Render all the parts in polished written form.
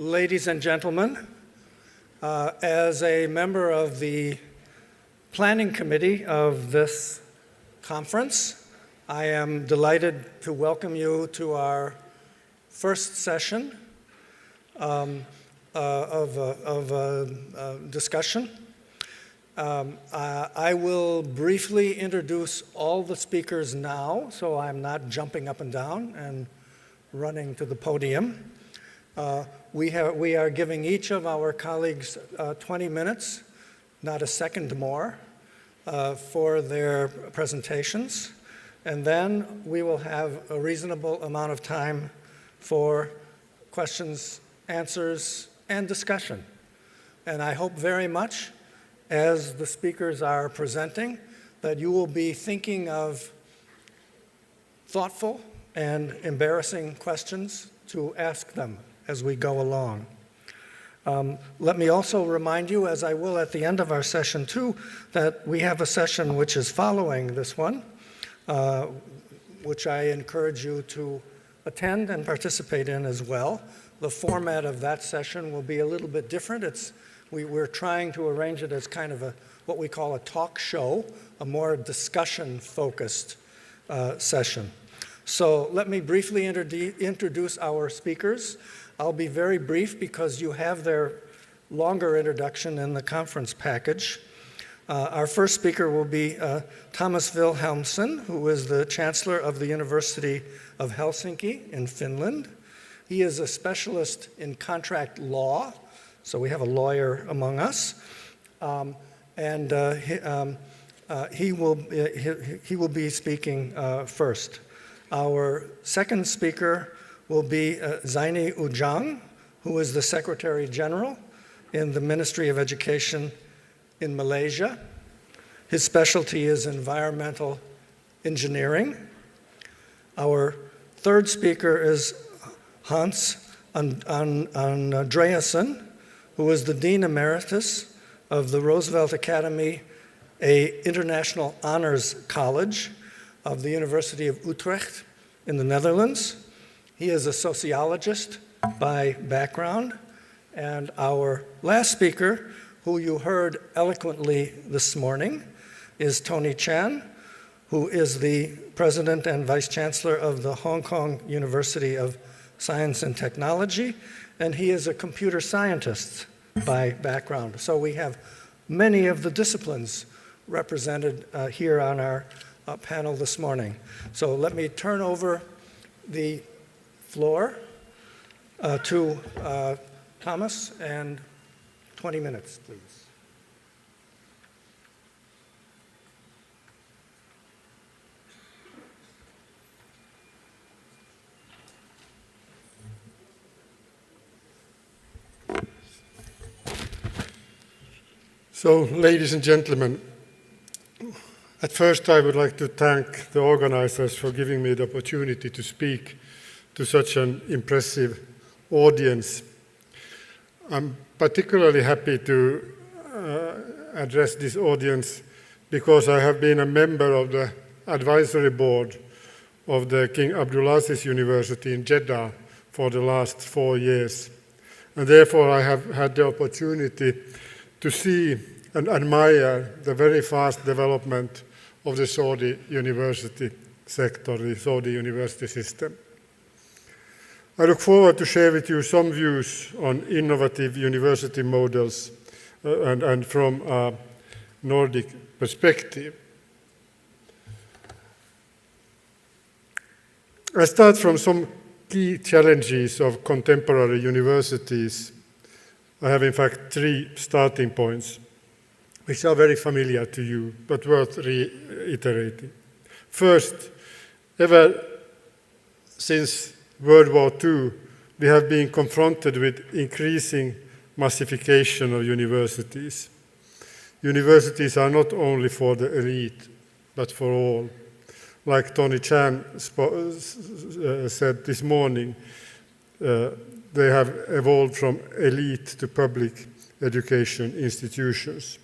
Ladies and gentlemen, as a member of the planning committee of this conference, I am delighted to welcome you to our first session of discussion. I will briefly introduce all the speakers now, so I'm not jumping up and down and running to the podium. We are giving each of our colleagues 20 minutes, not a second more, for their presentations. And then we will have a reasonable amount of time for questions, answers, and discussion. And I hope very much, as the speakers are presenting, that you will be thinking of thoughtful and embarrassing questions to ask them as we go along. Let me also remind you, as I will at the end of our session too, that we have a session which is following this one, which I encourage you to attend and participate in as well. The format of that session will be a little bit different. We're trying to arrange it as kind of what we call a talk show, a more discussion-focused session. So let me briefly introduce our speakers. I'll be very brief because you have their longer introduction in the conference package. Our first speaker will be Thomas Wilhelmsson, who is the Chancellor of the University of Helsingin in Finland. He is a specialist in contract law, so we have a lawyer among us. He will be speaking first. Our second speaker will be Zaini Ujang, who is the Secretary General in the Ministry of Education in Malaysia. His specialty is environmental engineering. Our third speaker is Hans Andreasen, who is the Dean Emeritus of the Roosevelt Academy, an international honors college of the University of Utrecht in the Netherlands. He is a sociologist by background. And our last speaker, who you heard eloquently this morning, is Tony Chan, who is the President and Vice Chancellor of the Hong Kong University of Science and Technology, and he is a computer scientist by background. So we have many of the disciplines represented here on our panel this morning. So let me turn over the floor to Thomas, and 20 minutes, please. So, ladies and gentlemen, at first I would like to thank the organizers for giving me the opportunity to speak to such an impressive audience. I'm particularly happy to address this audience because I have been a member of the advisory board of the King Abdulaziz University in Jeddah for the last 4 years. And therefore I have had the opportunity to see and admire the very fast development of the Saudi university sector, the Saudi university system. I look forward to share with you some views on innovative university models and from a Nordic perspective. I start from some key challenges of contemporary universities. I have in fact 3 starting points, which are very familiar to you, but worth reiterating. First, ever since World War II, we have been confronted with increasing massification of universities. Universities are not only for the elite, but for all. Like Tony Chan said this morning, they have evolved from elite to public education institutions.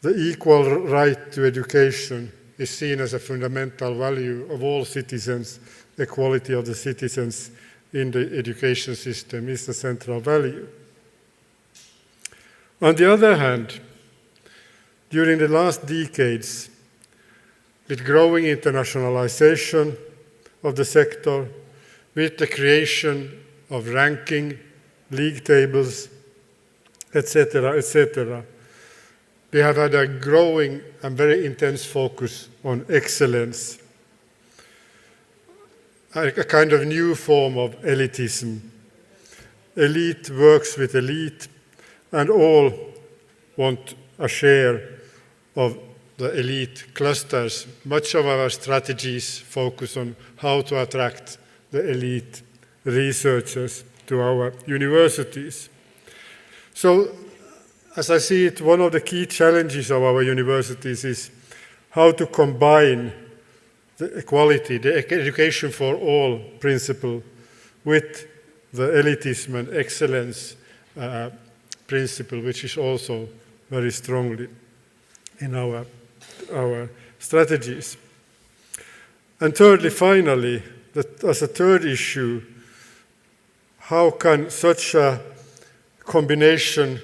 The equal right to education is seen as a fundamental value of all citizens, equality of the citizens in the education system is the central value. On the other hand, during the last decades, with growing internationalization of the sector, with the creation of ranking, league tables, etc., we have had a growing and very intense focus on excellence, a kind of new form of elitism. Elite works with elite, and all want a share of the elite clusters. Much of our strategies focus on how to attract the elite researchers to our universities. So, as I see it, one of the key challenges of our universities is how to combine the equality, the education for all principle with the elitism and excellence principle, which is also very strongly in our strategies. And thirdly, finally, as a third issue, how can such a combination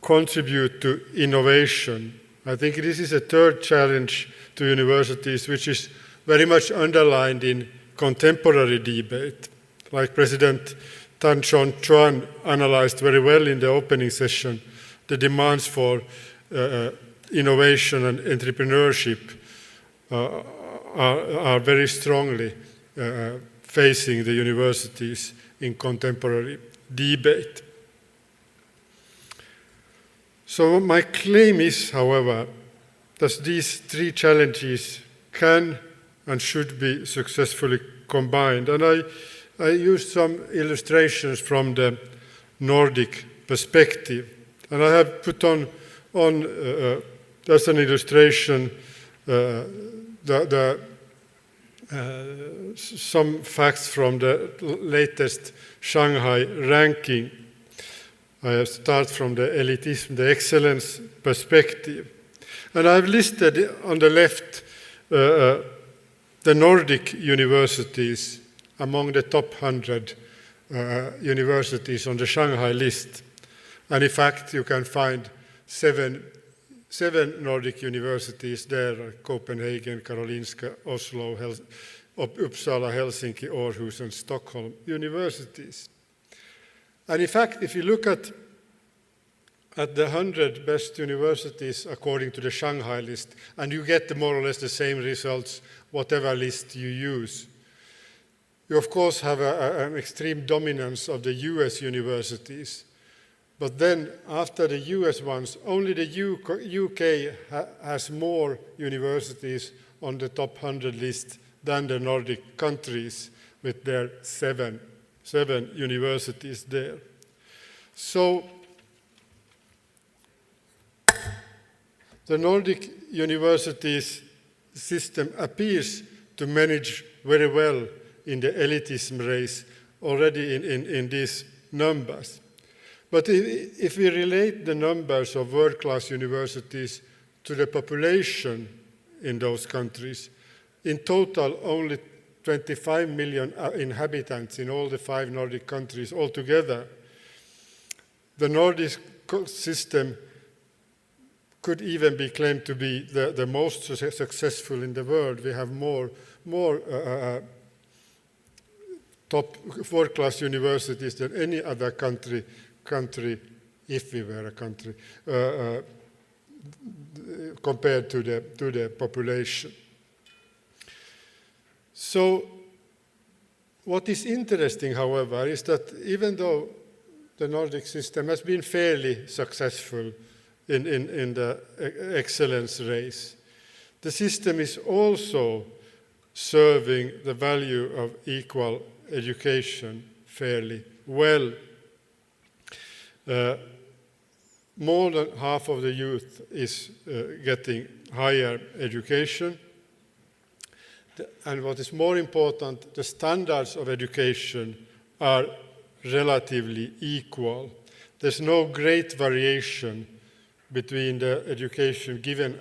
contribute to innovation? I think this is a third challenge to universities, which is very much underlined in contemporary debate. Like President Tan Chon Chuan analyzed very well in the opening session, the demands for innovation and entrepreneurship are very strongly facing the universities in contemporary debate. So my claim is, however, that these three challenges can and should be successfully combined. And I used some illustrations from the Nordic perspective. And I have put on as an illustration some facts from the latest Shanghai ranking. I start from the elitism, the excellence perspective. And I've listed on the left the Nordic universities among the top 100 universities on the Shanghai list. And in fact, you can find seven Nordic universities there: Copenhagen, Karolinska, Oslo, Uppsala, Helsinki, Aarhus, and Stockholm universities. And in fact, if you look at the 100 best universities according to the Shanghai list, and you get more or less the same results, whatever list you use, you of course have an extreme dominance of the US universities. But then after the US ones, only the UK has more universities on the top 100 list than the Nordic countries with their seven universities there. So the Nordic universities system appears to manage very well in the elitism race already in these numbers. But if we relate the numbers of world-class universities to the population in those countries, in total only 25 million inhabitants in all the 5 Nordic countries altogether, the Nordic system could even be claimed to be the most successful in the world. We have more top world-class universities than any other country, if we were a country, compared to the population. So what is interesting, however, is that even though the Nordic system has been fairly successful in the excellence race, the system is also serving the value of equal education fairly well. More than half of the youth is getting higher education. And what is more important, the standards of education are relatively equal. There's no great variation between the education given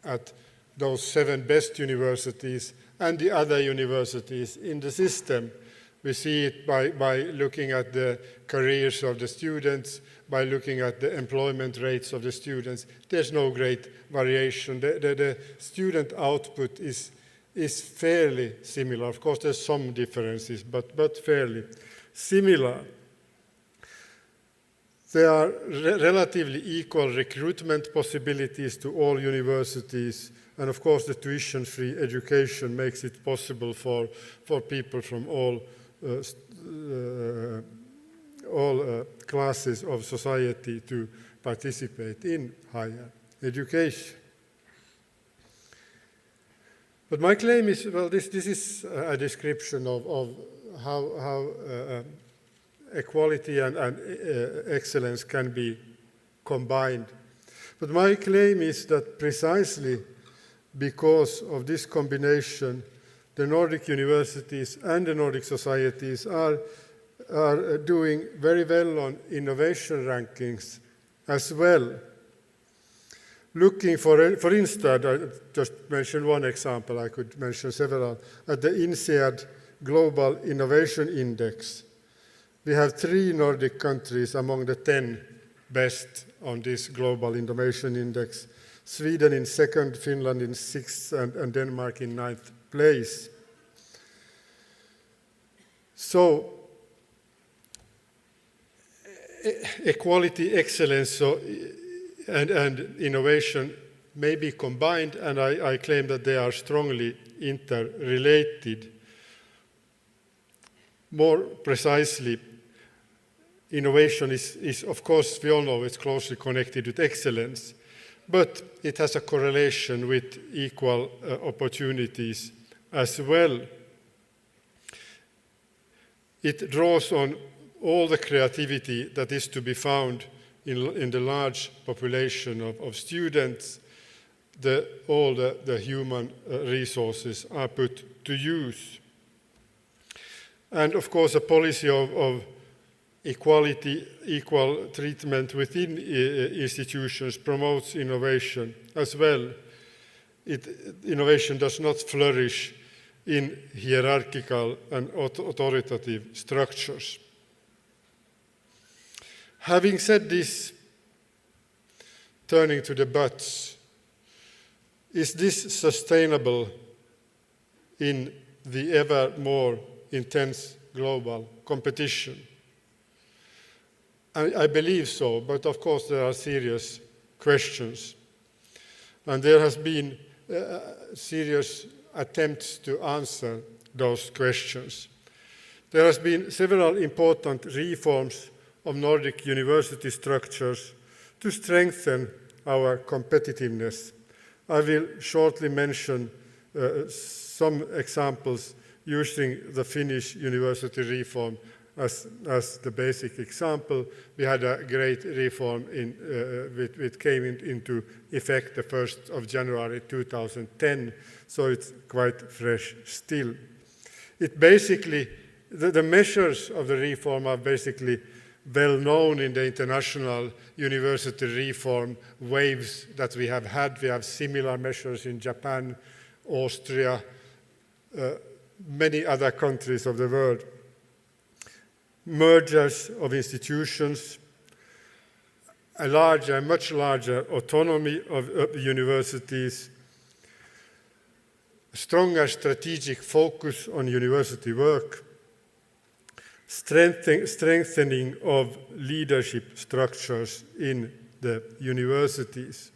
at those 7 best universities and the other universities in the system. We see it by looking at the careers of the students, by looking at the employment rates of the students. There's no great variation. The student output is fairly similar. Of course, there's some differences, but fairly similar. There are relatively equal recruitment possibilities to all universities, and of course the tuition-free education makes it possible for people from all classes of society to participate in higher education. But my claim is, well, this is a description of how equality and excellence can be combined. But my claim is that precisely because of this combination, the Nordic universities and the Nordic societies are doing very well on innovation rankings as well. Looking for instance, I just mentioned one example, I could mention several, at the INSEAD Global Innovation Index. We have 3 Nordic countries among the 10 best on this Global Innovation Index. Sweden in 2nd, Finland in 6th, and Denmark in 9th place. So, equality, excellence, and innovation may be combined, and I claim that they are strongly interrelated. More precisely, innovation is, of course, we all know it's closely connected with excellence, but it has a correlation with equal opportunities as well. It draws on all the creativity that is to be found in the large population of students. All the human resources are put to use. And of course, a policy of equality, equal treatment within institutions promotes innovation as well. Innovation does not flourish in hierarchical and authoritative structures. Having said this, turning to the buts, is this sustainable in the ever more intense global competition? I believe so, but of course there are serious questions. And there has been serious attempts to answer those questions. There has been several important reforms of Nordic university structures to strengthen our competitiveness. I will shortly mention some examples using the Finnish university reform as the basic example. We had a great reform which came into effect the 1st of January 2010, so it's quite fresh still. It basically, the measures of the reform are basically well known in the international university reform waves that we have had. We have similar measures in Japan, Austria, many other countries of the world. Mergers of institutions, a much larger autonomy of universities, stronger strategic focus on university work, strengthening of leadership structures in the universities,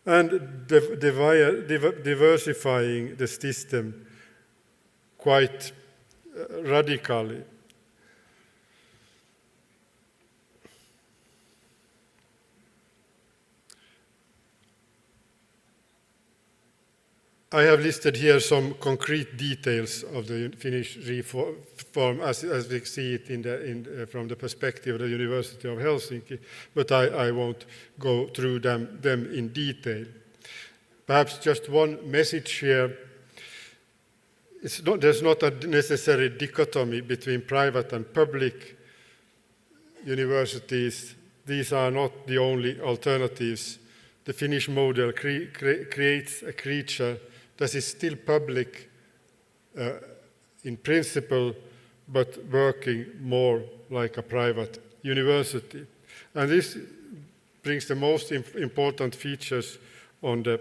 and diversifying the system quite radically. I have listed here some concrete details of the Finnish reform as we see it from the perspective of the University of Helsinki, but I won't go through them in detail. Perhaps just one message here. There's not a necessary dichotomy between private and public universities. These are not the only alternatives. The Finnish model creates a creature that is still public in principle, but working more like a private university. And this brings the most important features on the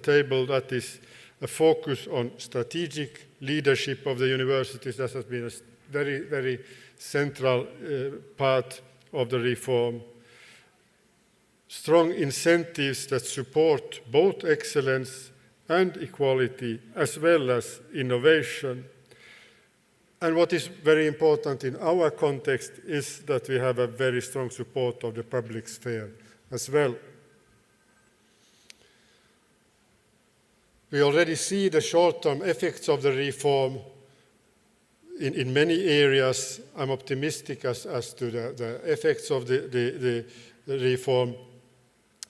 table, that is a focus on strategic leadership of the universities. That has been a very, very central part of the reform. Strong incentives that support both excellence and equality, as well as innovation. And what is very important in our context is that we have a very strong support of the public sphere as well. We already see the short-term effects of the reform in many areas. I'm optimistic as to the effects of the reform.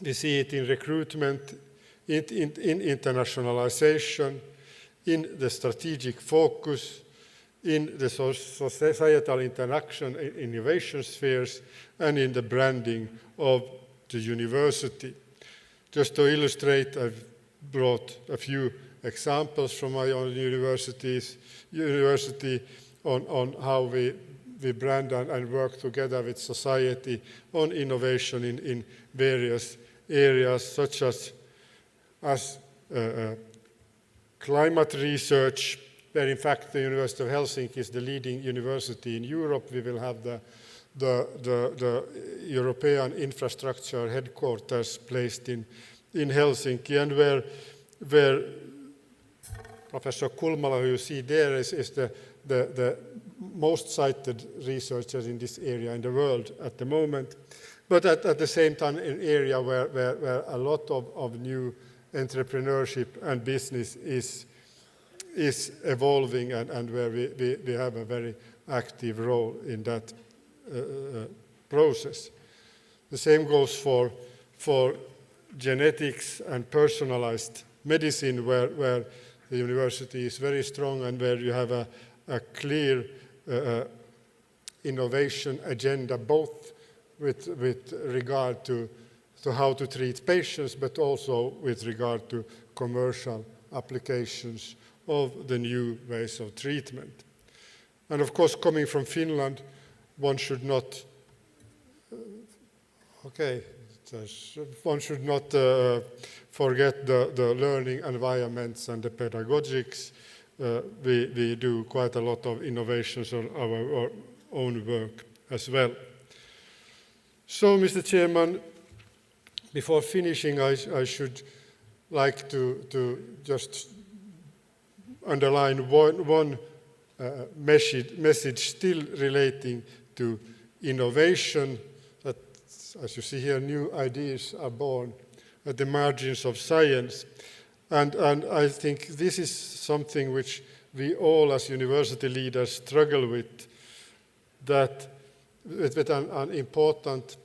We see it in recruitment, in internationalization, in the strategic focus, in the societal interaction, innovation spheres, and in the branding of the university. Just to illustrate, I've brought a few examples from my own university on how we brand and work together with society on innovation in various areas, such as climate research, where in fact the University of Helsinki is the leading university in Europe. We will have the European infrastructure headquarters placed in Helsinki, and where Professor Kulmala, who you see there, is the most cited researcher in this area in the world at the moment, but at the same time an area where a lot of new entrepreneurship and business is evolving, and where we have a very active role in that process. The same goes for genetics and personalized medicine, where the university is very strong and where you have a clear innovation agenda, both with regard to how to treat patients, but also with regard to commercial applications of the new ways of treatment. And of course, coming from Finland, one should not forget the learning environments and the pedagogics. We do quite a lot of innovations on our own work as well. So, Mr. Chairman, before finishing, I should like to just underline one message still relating to innovation. That, as you see here, new ideas are born at the margins of science. And I think this is something which we all as university leaders struggle with, that with an important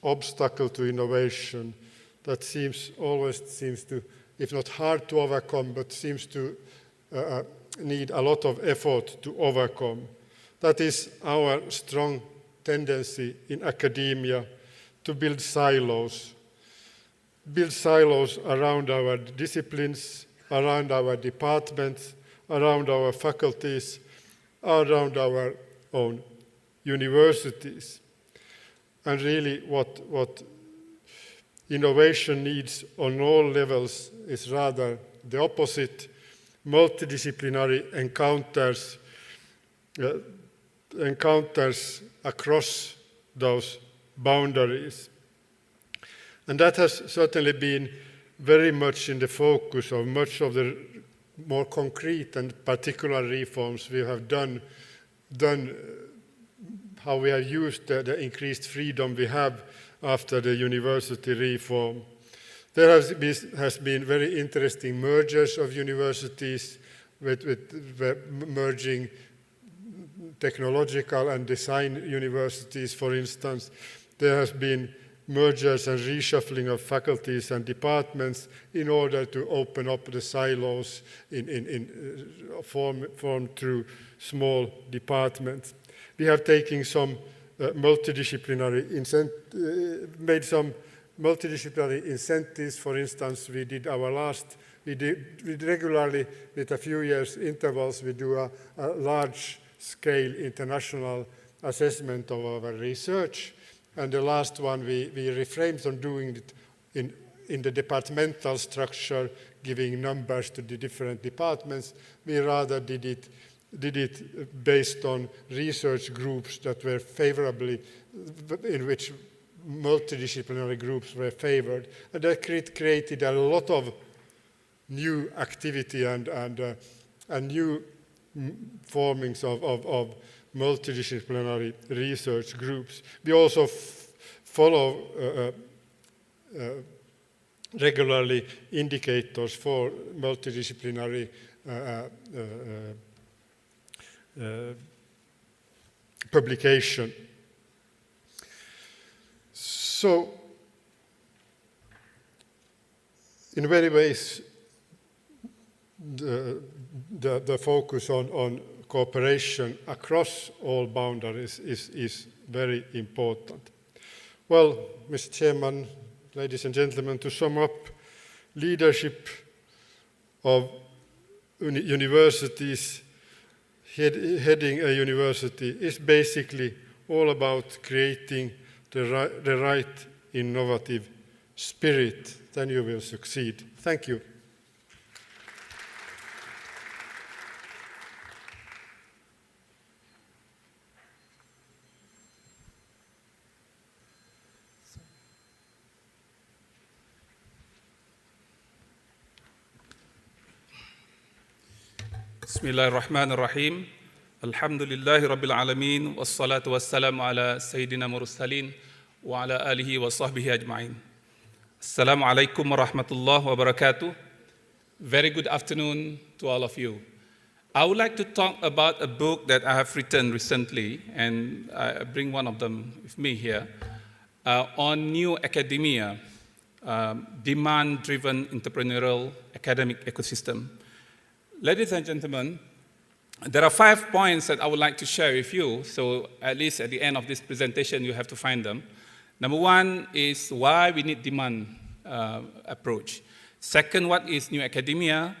obstacle to innovation that always seems to, if not hard to overcome, but seems to need a lot of effort to overcome. That is our strong tendency in academia to build silos around our disciplines, around our departments, around our faculties, around our own universities. And really what innovation needs on all levels is rather the opposite: multidisciplinary encounters across those boundaries. And that has certainly been very much in the focus of much of the more concrete and particular reforms we have done, how we have used the increased freedom we have after the university reform. There has been very interesting mergers of universities with merging technological and design universities, for instance. There has been mergers and reshuffling of faculties and departments in order to open up the silos formed through small departments. We have taken some made multidisciplinary incentives. For instance, we regularly, with a few years intervals, we do a large-scale international assessment of our research. And the last one, we refrained from doing it in the departmental structure, giving numbers to the different departments. We rather did it based on research groups that were favorably, in which multidisciplinary groups were favored. And that created a lot of new activity and new formings of multidisciplinary research groups. We also follow regularly indicators for multidisciplinary publication. So, in many ways, the focus on cooperation across all boundaries is very important. Well, Mr. Chairman, ladies and gentlemen, to sum up, leadership of universities, heading a university, is basically all about creating the right innovative spirit. Then you will succeed. Thank you. بسم الله الرحمن الرحيم الحمد لله رب العالمين والصلاة والسلام على سيدنا مرسلين وعلى آله وصحبه أجمعين. السلام عليكم ورحمة الله وبركاته. Very good afternoon to all of you. I would like to talk about a book that I have written recently, and I bring one of them with me here, on new academia, demand-driven entrepreneurial academic ecosystem. Ladies and gentlemen, there are 5 points that I would like to share with you, so at least at the end of this presentation you have to find them. Number one is why we need demand approach. Second, what is new academia?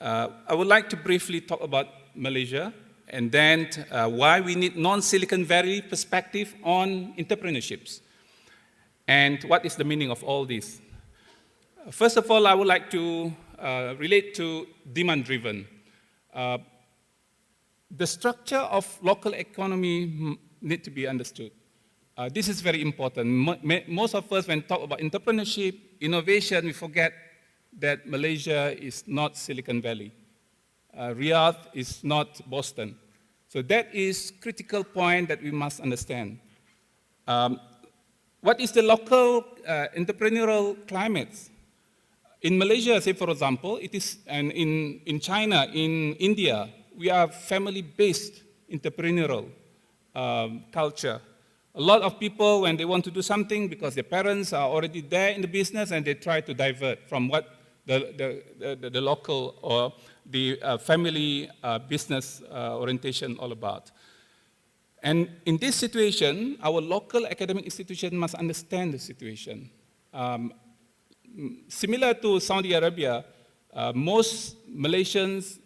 I would like to briefly talk about Malaysia, and then why we need non-Silicon Valley perspective on entrepreneurships, and what is the meaning of all this. First of all, I would like to relate to demand-driven. The structure of local economy need to be understood. This is very important. Most of us, when talk about entrepreneurship, innovation, we forget that Malaysia is not Silicon Valley. Riyadh is not Boston. So that is critical point that we must understand. What is the local entrepreneurial climate? In Malaysia, say for example, it is, and in China, in India, we are family-based entrepreneurial culture. A lot of people, when they want to do something, because their parents are already there in the business, and they try to divert from what the local or the family business orientation all about. And in this situation, our local academic institution must understand the situation. Similar to Saudi Arabia, most Malaysians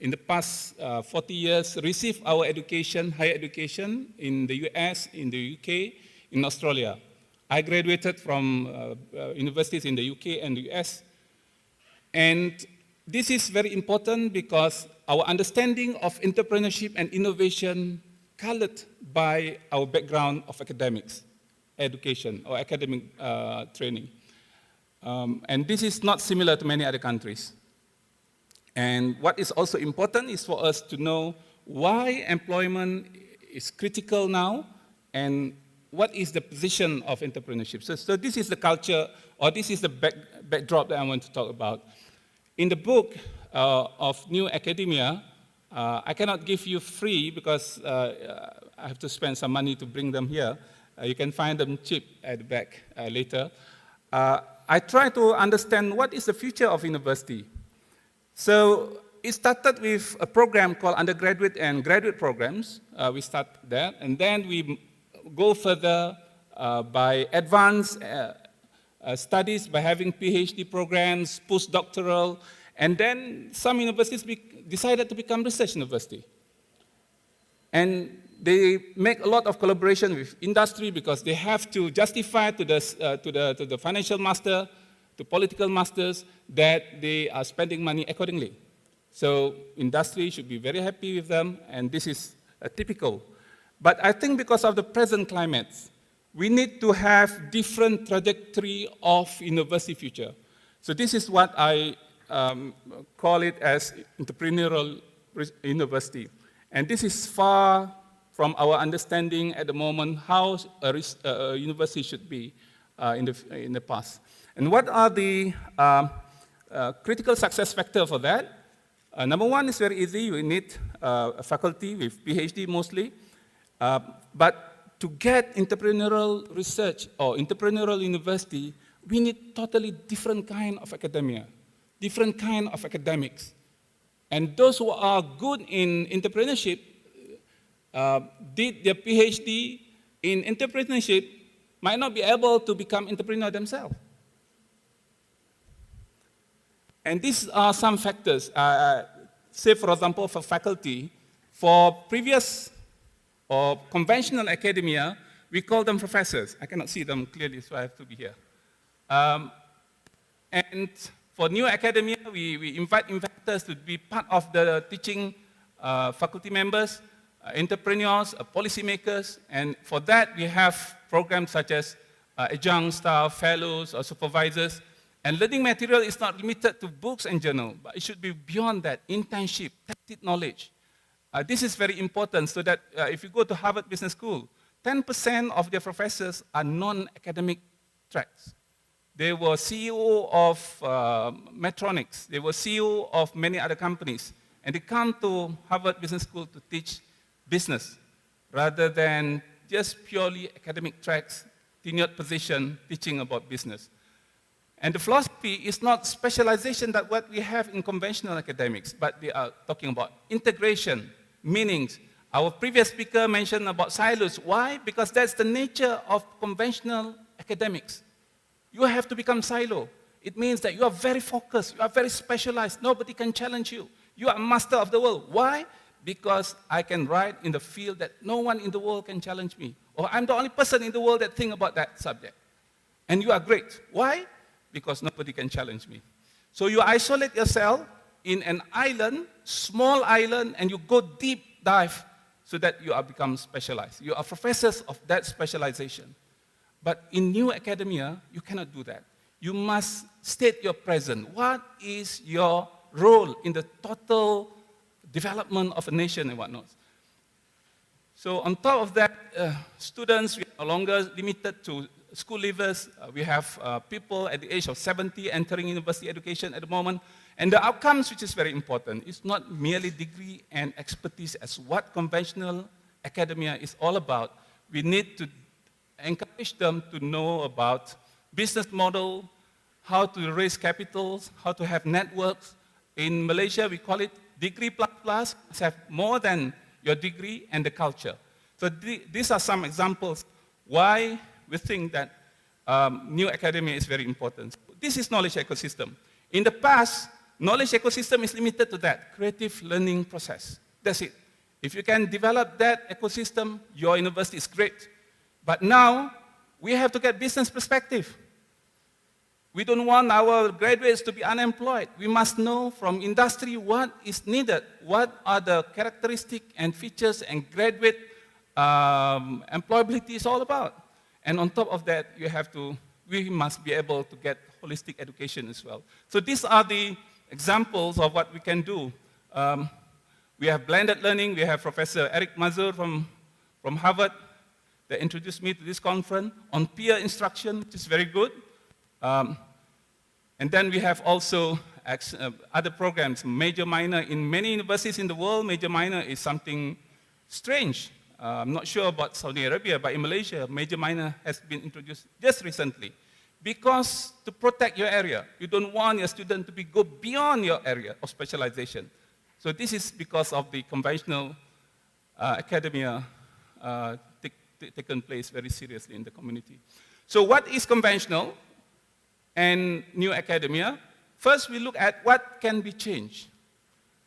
in the past 40 years receive our education, higher education, in the US, in the UK, in Australia. I graduated from universities in the UK and the US. And this is very important because our understanding of entrepreneurship and innovation colored by our background of academics, education, or academic training. And this is not similar to many other countries. And what is also important is for us to know why employment is critical now and what is the position of entrepreneurship. So this is the culture, or this is the backdrop that I want to talk about. In the book of New Academia, I cannot give you free because I have to spend some money to bring them here. You can find them cheap at the back later. I try to understand what is the future of university. So it started with a program called undergraduate and graduate programs. We start that, and then we go further by advanced studies by having PhD programs, postdoctoral, and then some universities decided to become research university. And they make a lot of collaboration with industry because they have to justify to the financial master, to political masters, that they are spending money accordingly. So industry should be very happy with them, and this is typical. But I think because of the present climate, we need to have different trajectory of university future. So this is what I call it as entrepreneurial university. And this is far from our understanding at the moment how a university should be in the past. And what are the critical success factors for that? Number one is very easy. We need a faculty with PhD mostly. But to get entrepreneurial research or entrepreneurial university, we need totally different kind of academia, different kind of academics. And those who are good in entrepreneurship did their PhD in entrepreneurship might not be able to become entrepreneur themselves. And these are some factors. Say, for example, for faculty, for previous or conventional academia, we call them professors. I cannot see them clearly, so I have to be here. And for new academia, we invite inventors to be part of the teaching faculty members, entrepreneurs, policymakers, and for that we have programs such as adjunct staff, fellows, or supervisors. And learning material is not limited to books and journals, but it should be beyond that, internship, tacit knowledge. This is very important so that if you go to Harvard Business School, 10% of their professors are non-academic tracks. They were CEO of Medtronics. They were CEO of many other companies. And they come to Harvard Business School to teach business rather than just purely academic tracks, tenured position, teaching about business. And the philosophy is not specialization that what we have in conventional academics, but they are talking about integration, meanings. Our previous speaker mentioned about silos. Why? Because that's the nature of conventional academics. You have to become silo. It means that you are very focused, you are very specialized, nobody can challenge you. You are a master of the world. Why? Because I can write in the field that no one in the world can challenge me. Or I'm the only person in the world that thinks about that subject. And you are great. Why? Because nobody can challenge me. So you isolate yourself in an island, small island, and you go deep dive so that you are become specialized. You are professors of that specialization. But in new academia, you cannot do that. You must state your presence. What is your role in the total development of a nation and whatnot? So on top of that, students, we are no longer limited to school leavers. We have people at the age of 70 entering university education at the moment. And the outcomes, which is very important, is not merely degree and expertise as what conventional academia is all about. We need to encourage them to know about business model, how to raise capitals, how to have networks. In Malaysia, we call it degree plus, have more than your degree and the culture. So these are some examples why we think that new academia is very important. This is knowledge ecosystem. In the past, knowledge ecosystem is limited to that, creative learning process. That's it. If you can develop that ecosystem, your university is great. But now, we have to get business perspective. We don't want our graduates to be unemployed. We must know from industry what is needed, what are the characteristics and features and graduate employability is all about. And on top of that, we must be able to get holistic education as well. So these are the examples of what we can do. We have blended learning. We have Professor Eric Mazur from Harvard that introduced me to this conference on peer instruction, which is very good. And then we have also other programs, major, minor. In many universities in the world, major, minor is something strange. I'm not sure about Saudi Arabia, but in Malaysia, major, minor has been introduced just recently. Because to protect your area, you don't want your student to go beyond your area of specialization. So this is because of the conventional academia taken place very seriously in the community. So what is conventional? and new academia, first we look at what can be changed.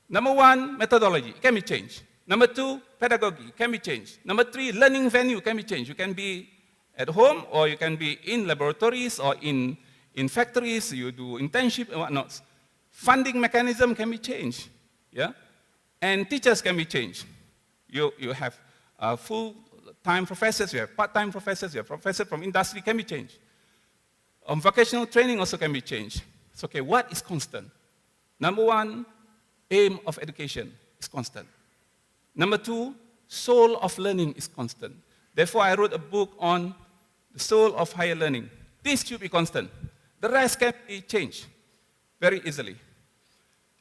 Number one, methodology can be changed. Number two, pedagogy can be changed. Number three, learning venue can be changed. You can be at home, or you can be in laboratories or in factories, you do internship and whatnot. Funding mechanism can be changed, yeah? And teachers can be changed. You have full-time professors, you have part-time professors, you have professors from industry can be changed. Vocational training also can be changed. So, okay, what is constant? Number one, aim of education is constant. Number two, soul of learning is constant. Therefore, I wrote a book on the soul of higher learning. This should be constant. The rest can be changed very easily.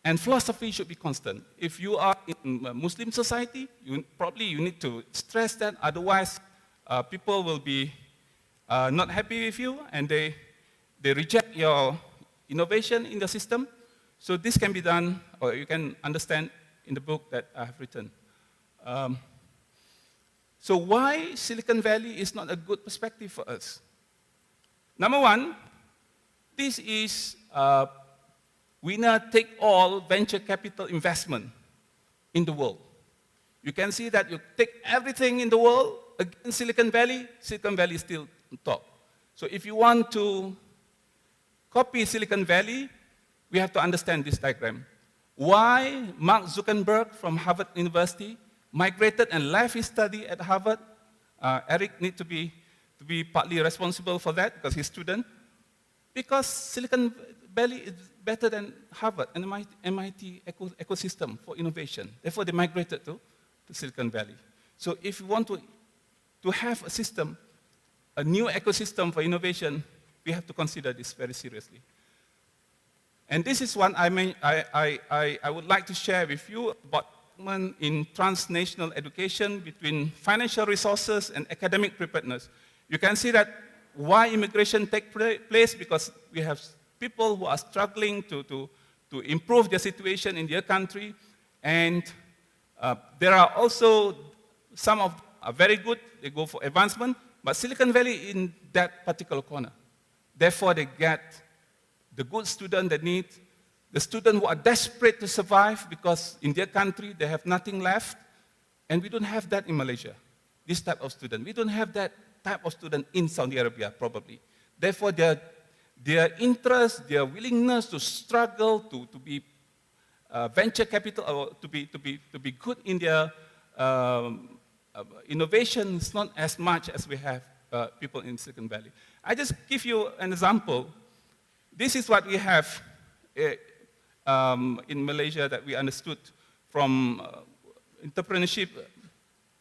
And philosophy should be constant. If you are in a Muslim society, you need to stress that, otherwise people will be not happy with you, and they reject your innovation in the system. So this can be done, or you can understand in the book that I have written. So why Silicon Valley is not a good perspective for us? Number one, this is winner-take-all venture capital investment in the world. You can see that you take everything in the world against Silicon Valley is still on top. So if you want to copy Silicon Valley, we have to understand this diagram. Why Mark Zuckerberg from Harvard University migrated and left his study at Harvard. Eric needs to be partly responsible for that because he's a student. Because Silicon Valley is better than Harvard and MIT ecosystem for innovation. Therefore, they migrated to Silicon Valley. So if you want to have a system, a new ecosystem for innovation, we have to consider this very seriously. And this is one I would like to share with you about in transnational education between financial resources and academic preparedness. You can see that why immigration takes place, because we have people who are struggling to improve their situation in their country, and there are also some of them are very good, they go for advancement, but Silicon Valley in that particular corner. Therefore, they get the good student they need, the students who are desperate to survive because in their country they have nothing left, and we don't have that in Malaysia, this type of student. We don't have that type of student in Saudi Arabia, probably. Therefore, their interest, their willingness to struggle, to be venture capital, or to be good in their innovation is not as much as we have people in Silicon Valley. I just give you an example. This is what we have in Malaysia that we understood from entrepreneurship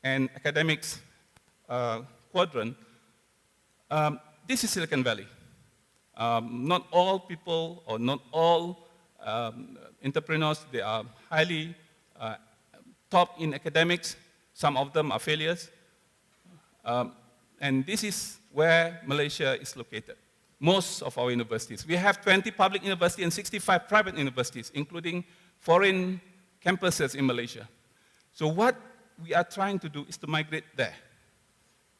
and academics quadrant. This is Silicon Valley. Not all people or not all entrepreneurs, they are highly top in academics. Some of them are failures. And this is where Malaysia is located. Most of our universities. We have 20 public universities and 65 private universities, including foreign campuses in Malaysia. So what we are trying to do is to migrate there,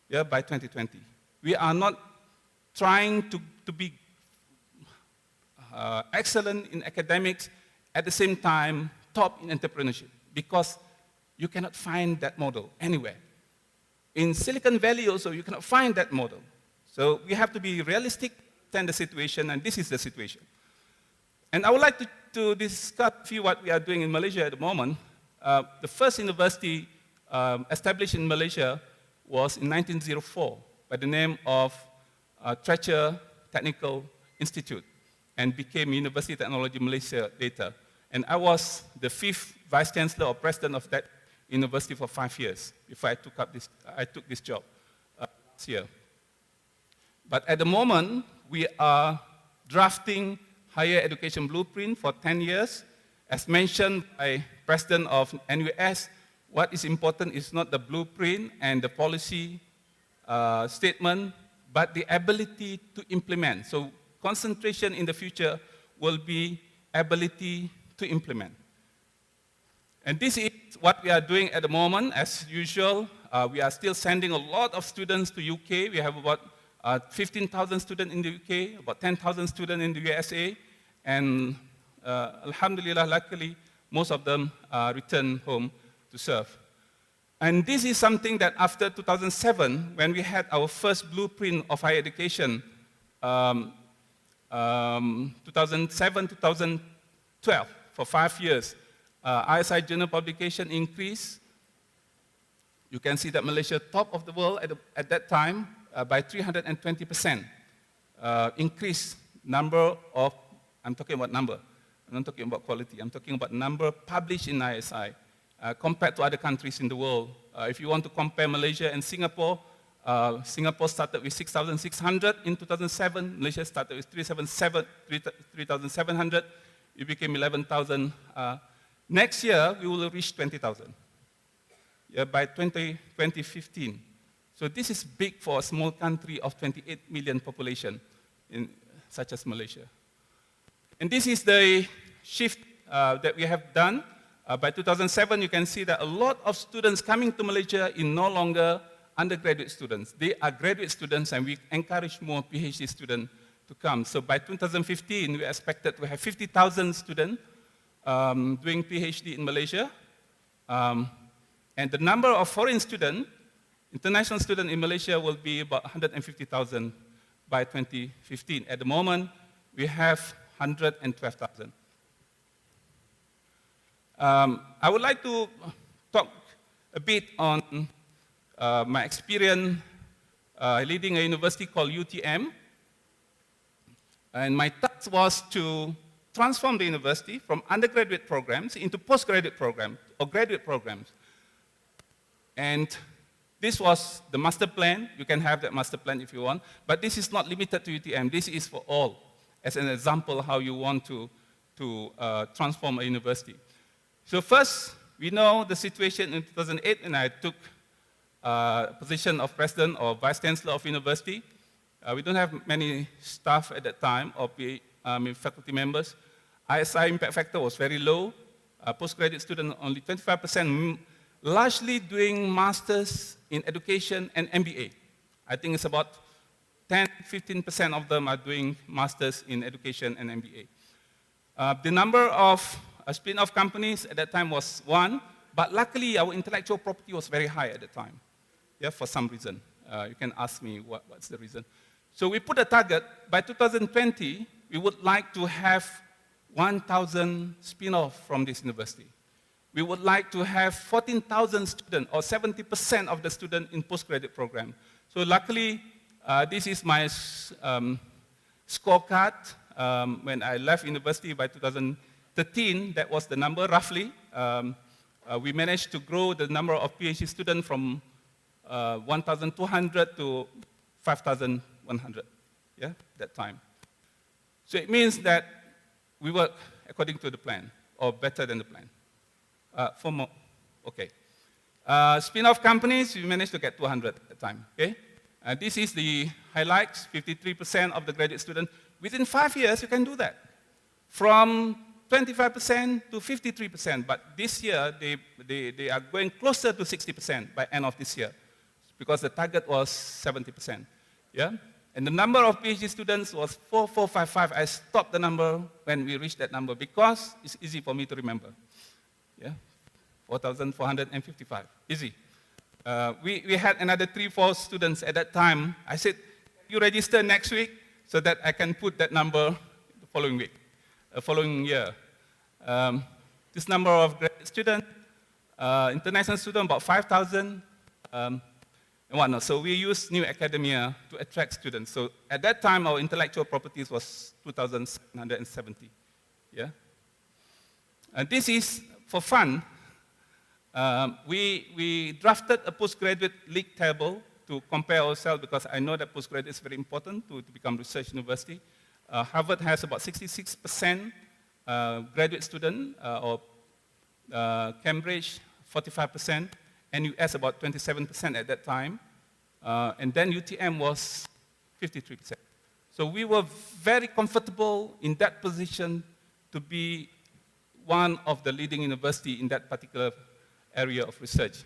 yeah, by 2020. We are not trying to be excellent in academics, at the same time top in entrepreneurship, because you cannot find that model anywhere. In Silicon Valley also, you cannot find that model. So we have to be realistic, understand the situation, and this is the situation. And I would like to discuss a few what we are doing in Malaysia at the moment. The first university established in Malaysia was in 1904 by the name of Treacher Technical Institute, and became University of Technology Malaysia later. And I was the 5th Vice Chancellor or President of that university for 5 years before I took this job last year. But at the moment, we are drafting higher education blueprint for 10 years. As mentioned by President of NUS, what is important is not the blueprint and the policy statement, but the ability to implement. So concentration in the future will be ability to implement. And this is what we are doing at the moment. As usual, we are still sending a lot of students to UK. We have about 15,000 students in the UK, about 10,000 students in the USA, and alhamdulillah, luckily, most of them returned home to serve. And this is something that after 2007, when we had our first blueprint of higher education, 2007, 2012, for 5 years, IECHE journal publication increased. You can see that Malaysia top of the world at that time by 320%. Increased number of, I'm talking about number, I'm not talking about quality, I'm talking about number published in IECHE compared to other countries in the world. If you want to compare Malaysia and Singapore, Singapore started with 6,600 in 2007, Malaysia started with 3,700, it became 11,000. Next year, we will reach 20,000 by 2015. So this is big for a small country of 28 million population, such as Malaysia. And this is the shift that we have done. By 2007, you can see that a lot of students coming to Malaysia is no longer undergraduate students. They are graduate students, and we encourage more PhD students to come. So by 2015, we expected to have 50,000 students doing PhD in Malaysia. And the number of foreign students, international students in Malaysia will be about 150,000 by 2015. At the moment, we have 112,000. I would like to talk a bit on my experience leading a university called UTM. And my task was to transform the university from undergraduate programs into postgraduate programs or graduate programs. And this was the master plan. You can have that master plan if you want. But this is not limited to UTM. This is for all, as an example how you want to transform a university. So first, we know the situation in 2008 when I took position of president or vice chancellor of university. We don't have many staff at that time or faculty members. ISI impact factor was very low. Postgraduate students only 25%, largely doing masters in education and MBA. I think it's about 10-15% of them are doing masters in education and MBA. The number of spin-off companies at that time was 1, but luckily our intellectual property was very high at the time, for some reason. You can ask me what's the reason. So we put a target, by 2020, we would like to have 1,000 spin-off from this university. We would like to have 14,000 students, or 70% of the students in postgraduate program. So luckily, this is my scorecard. When I left university by 2013, that was the number, roughly. We managed to grow the number of PhD students from 1,200 to 5,100, that time. So it means that we work according to the plan, or better than the plan. 4 more, okay. Spin-off companies, we managed to get 200 at the time, okay? This is the highlights, 53% of the graduate students. Within 5 years, you can do that. From 25% to 53%, but this year, they are going closer to 60% by end of this year, because the target was 70%, And the number of PhD students was 4,455. I stopped the number when we reached that number because it's easy for me to remember. 4,455, easy. We had another 3-4 students at that time. I said, you register next week so that I can put that number the following week, following year. This number of graduate students, international students, about 5,000. And whatnot. So we use New Academia to attract students. So at that time, our intellectual properties was 2,770. And this is for fun. We drafted a postgraduate league table to compare ourselves because I know that postgraduate is very important to become research university. Harvard has about 66% graduate student, or Cambridge 45%. And US about 27% at that time, and then UTM was 53%. So we were very comfortable in that position to be one of the leading universities in that particular area of research.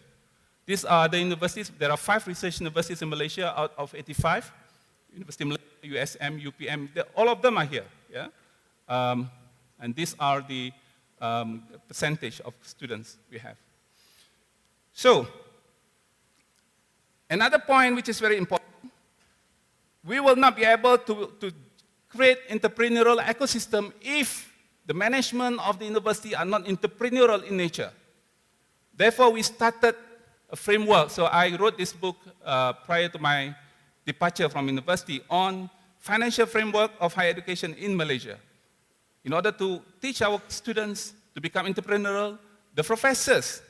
These are the universities. There are 5 research universities in Malaysia out of 85. University of Malaysia, USM, UPM, all of them are here. Yeah? And these are the percentage of students we have. So, another point which is very important, we will not be able to create entrepreneurial ecosystem if the management of the university are not entrepreneurial in nature. Therefore, we started a framework. So I wrote this book prior to my departure from university on financial framework of higher education in Malaysia. In order to teach our students to become entrepreneurial, the professors,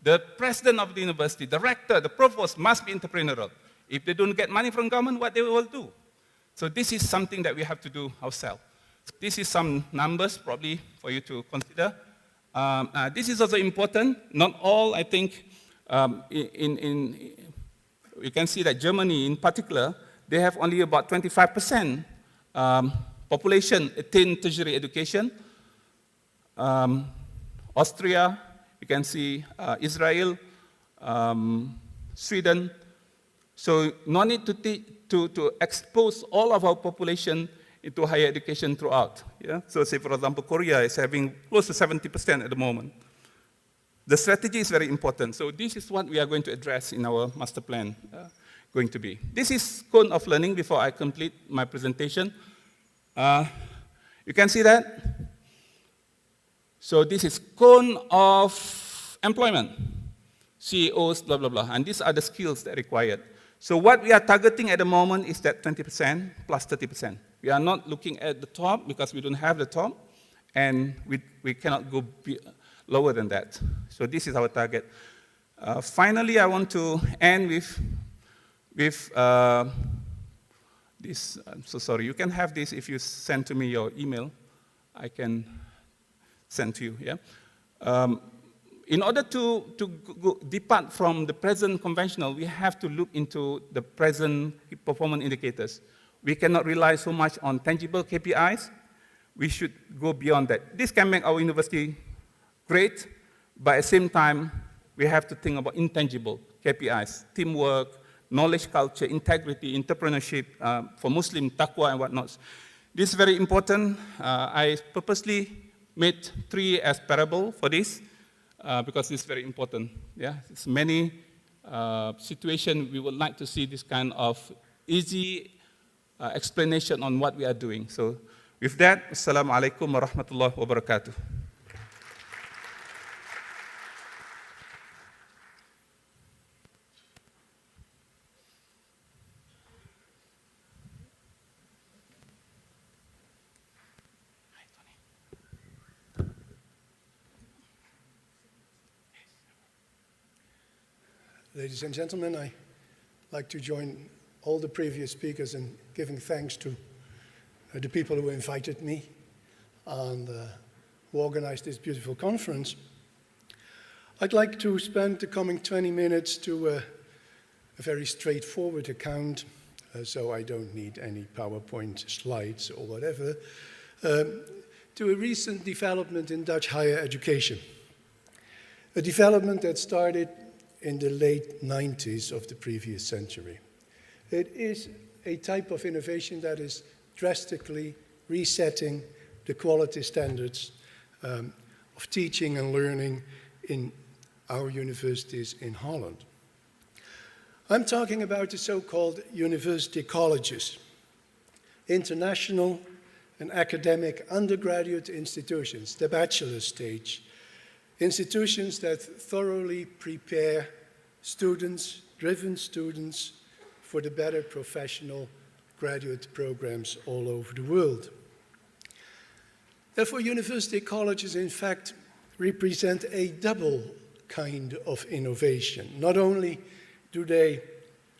the president of the university, the rector, the provost must be entrepreneurial. If they don't get money from government, what they will do? So this is something that we have to do ourselves. This is some numbers probably for you to consider. This is also important. Not all, I think, you can see that Germany in particular, they have only about 25% population attain tertiary education. Austria, you can see Israel, Sweden. So no need to expose all of our population into higher education throughout. Yeah? So say, for example, Korea is having close to 70% at the moment. The strategy is very important. So this is what we are going to address in our master plan going to be. This is cone of learning before I complete my presentation. You can see that. So this is cone of employment. CEOs, blah, blah, blah. And these are the skills that are required. So what we are targeting at the moment is that 20% plus 30%. We are not looking at the top because we don't have the top, and we cannot go lower than that. So this is our target. Finally, I want to end with this. I'm so sorry. You can have this if you send to me your email. I can send to you. Yeah. In order to depart from the present conventional, we have to look into the present performance indicators. We cannot rely so much on tangible KPIs. We should go beyond that. This can make our university great, but at the same time, we have to think about intangible KPIs, teamwork, knowledge culture, integrity, entrepreneurship, for Muslim, taqwa and whatnot. This is very important. I purposely made 3 as parable for this, because it's very important. Yeah, it's many situations we would like to see this kind of easy explanation on what we are doing. So with that, Assalamu alaikum wa rahmatullahi wa barakatuh. Ladies and gentlemen, I'd like to join all the previous speakers in giving thanks to the people who invited me and who organized this beautiful conference. I'd like to spend the coming 20 minutes to a very straightforward account, so I don't need any PowerPoint slides or whatever, to a recent development in Dutch higher education. A development that started in the late 90s of the previous century. It is a type of innovation that is drastically resetting the quality standards of teaching and learning in our universities in Holland. I'm talking about the so-called university colleges, international and academic undergraduate institutions, the bachelor stage, institutions that thoroughly prepare students, driven students, for the better professional graduate programs all over the world. Therefore, university colleges, in fact, represent a double kind of innovation. Not only do they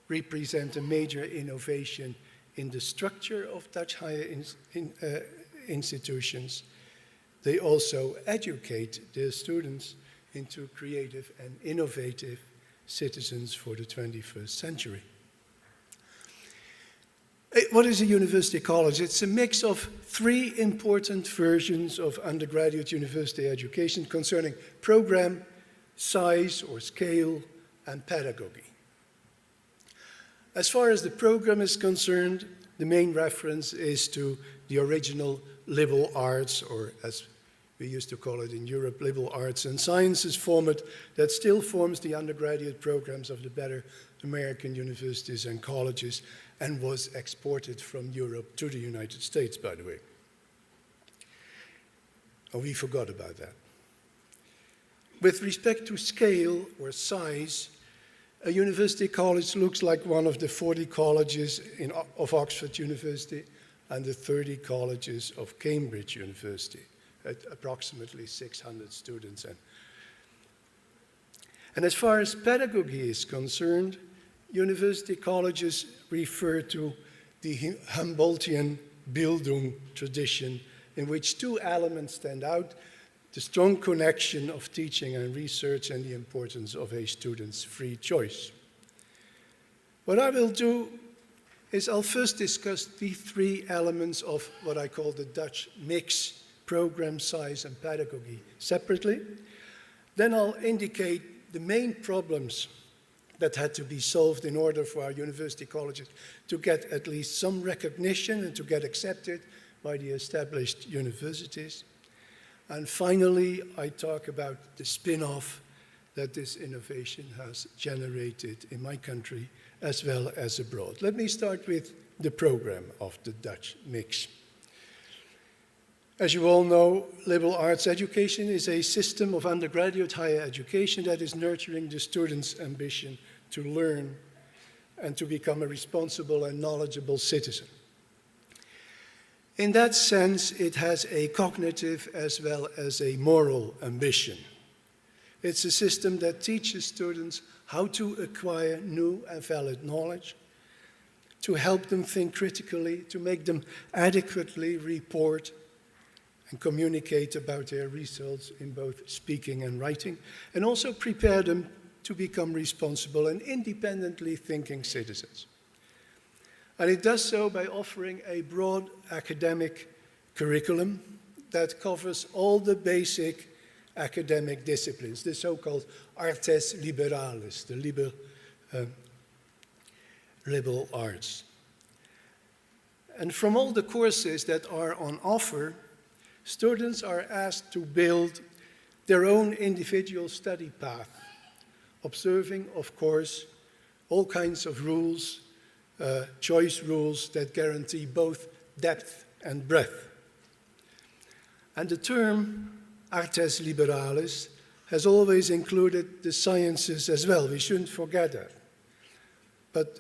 represent a major innovation in the structure of Dutch higher institutions, they also educate their students into creative and innovative citizens for the 21st century. What is a university college? It's a mix of 3 important versions of undergraduate university education concerning program, size or scale, and pedagogy. As far as the program is concerned, the main reference is to the original liberal arts, or as we used to call it in Europe, liberal arts and sciences format that still forms the undergraduate programs of the better American universities and colleges, and was exported from Europe to the United States, by the way. Oh, we forgot about that. With respect to scale or size, a university college looks like one of the 40 colleges of Oxford University and the 30 colleges of Cambridge University, at approximately 600 students. And as far as pedagogy is concerned, university colleges refer to the Humboldtian Bildung tradition, in which two elements stand out: the strong connection of teaching and research and the importance of a student's free choice. What I will do is I'll first discuss the three elements of what I call the Dutch mix: program size and pedagogy separately. Then I'll indicate the main problems that had to be solved in order for our university colleges to get at least some recognition and to get accepted by the established universities. And finally, I talk about the spin-off that this innovation has generated in my country as well as abroad. Let me start with the program of the Dutch mix. As you all know, liberal arts education is a system of undergraduate higher education that is nurturing the student's ambition to learn and to become a responsible and knowledgeable citizen. In that sense, it has a cognitive as well as a moral ambition. It's a system that teaches students how to acquire new and valid knowledge, to help them think critically, to make them adequately report and communicate about their results in both speaking and writing, and also prepare them to become responsible and independently thinking citizens. And it does so by offering a broad academic curriculum that covers all the basic academic disciplines, the so-called artes liberales, the liberal arts. And from all the courses that are on offer, students are asked to build their own individual study path, observing, of course, all kinds of rules, choice rules that guarantee both depth and breadth. And the term artes liberales has always included the sciences as well. We shouldn't forget that. But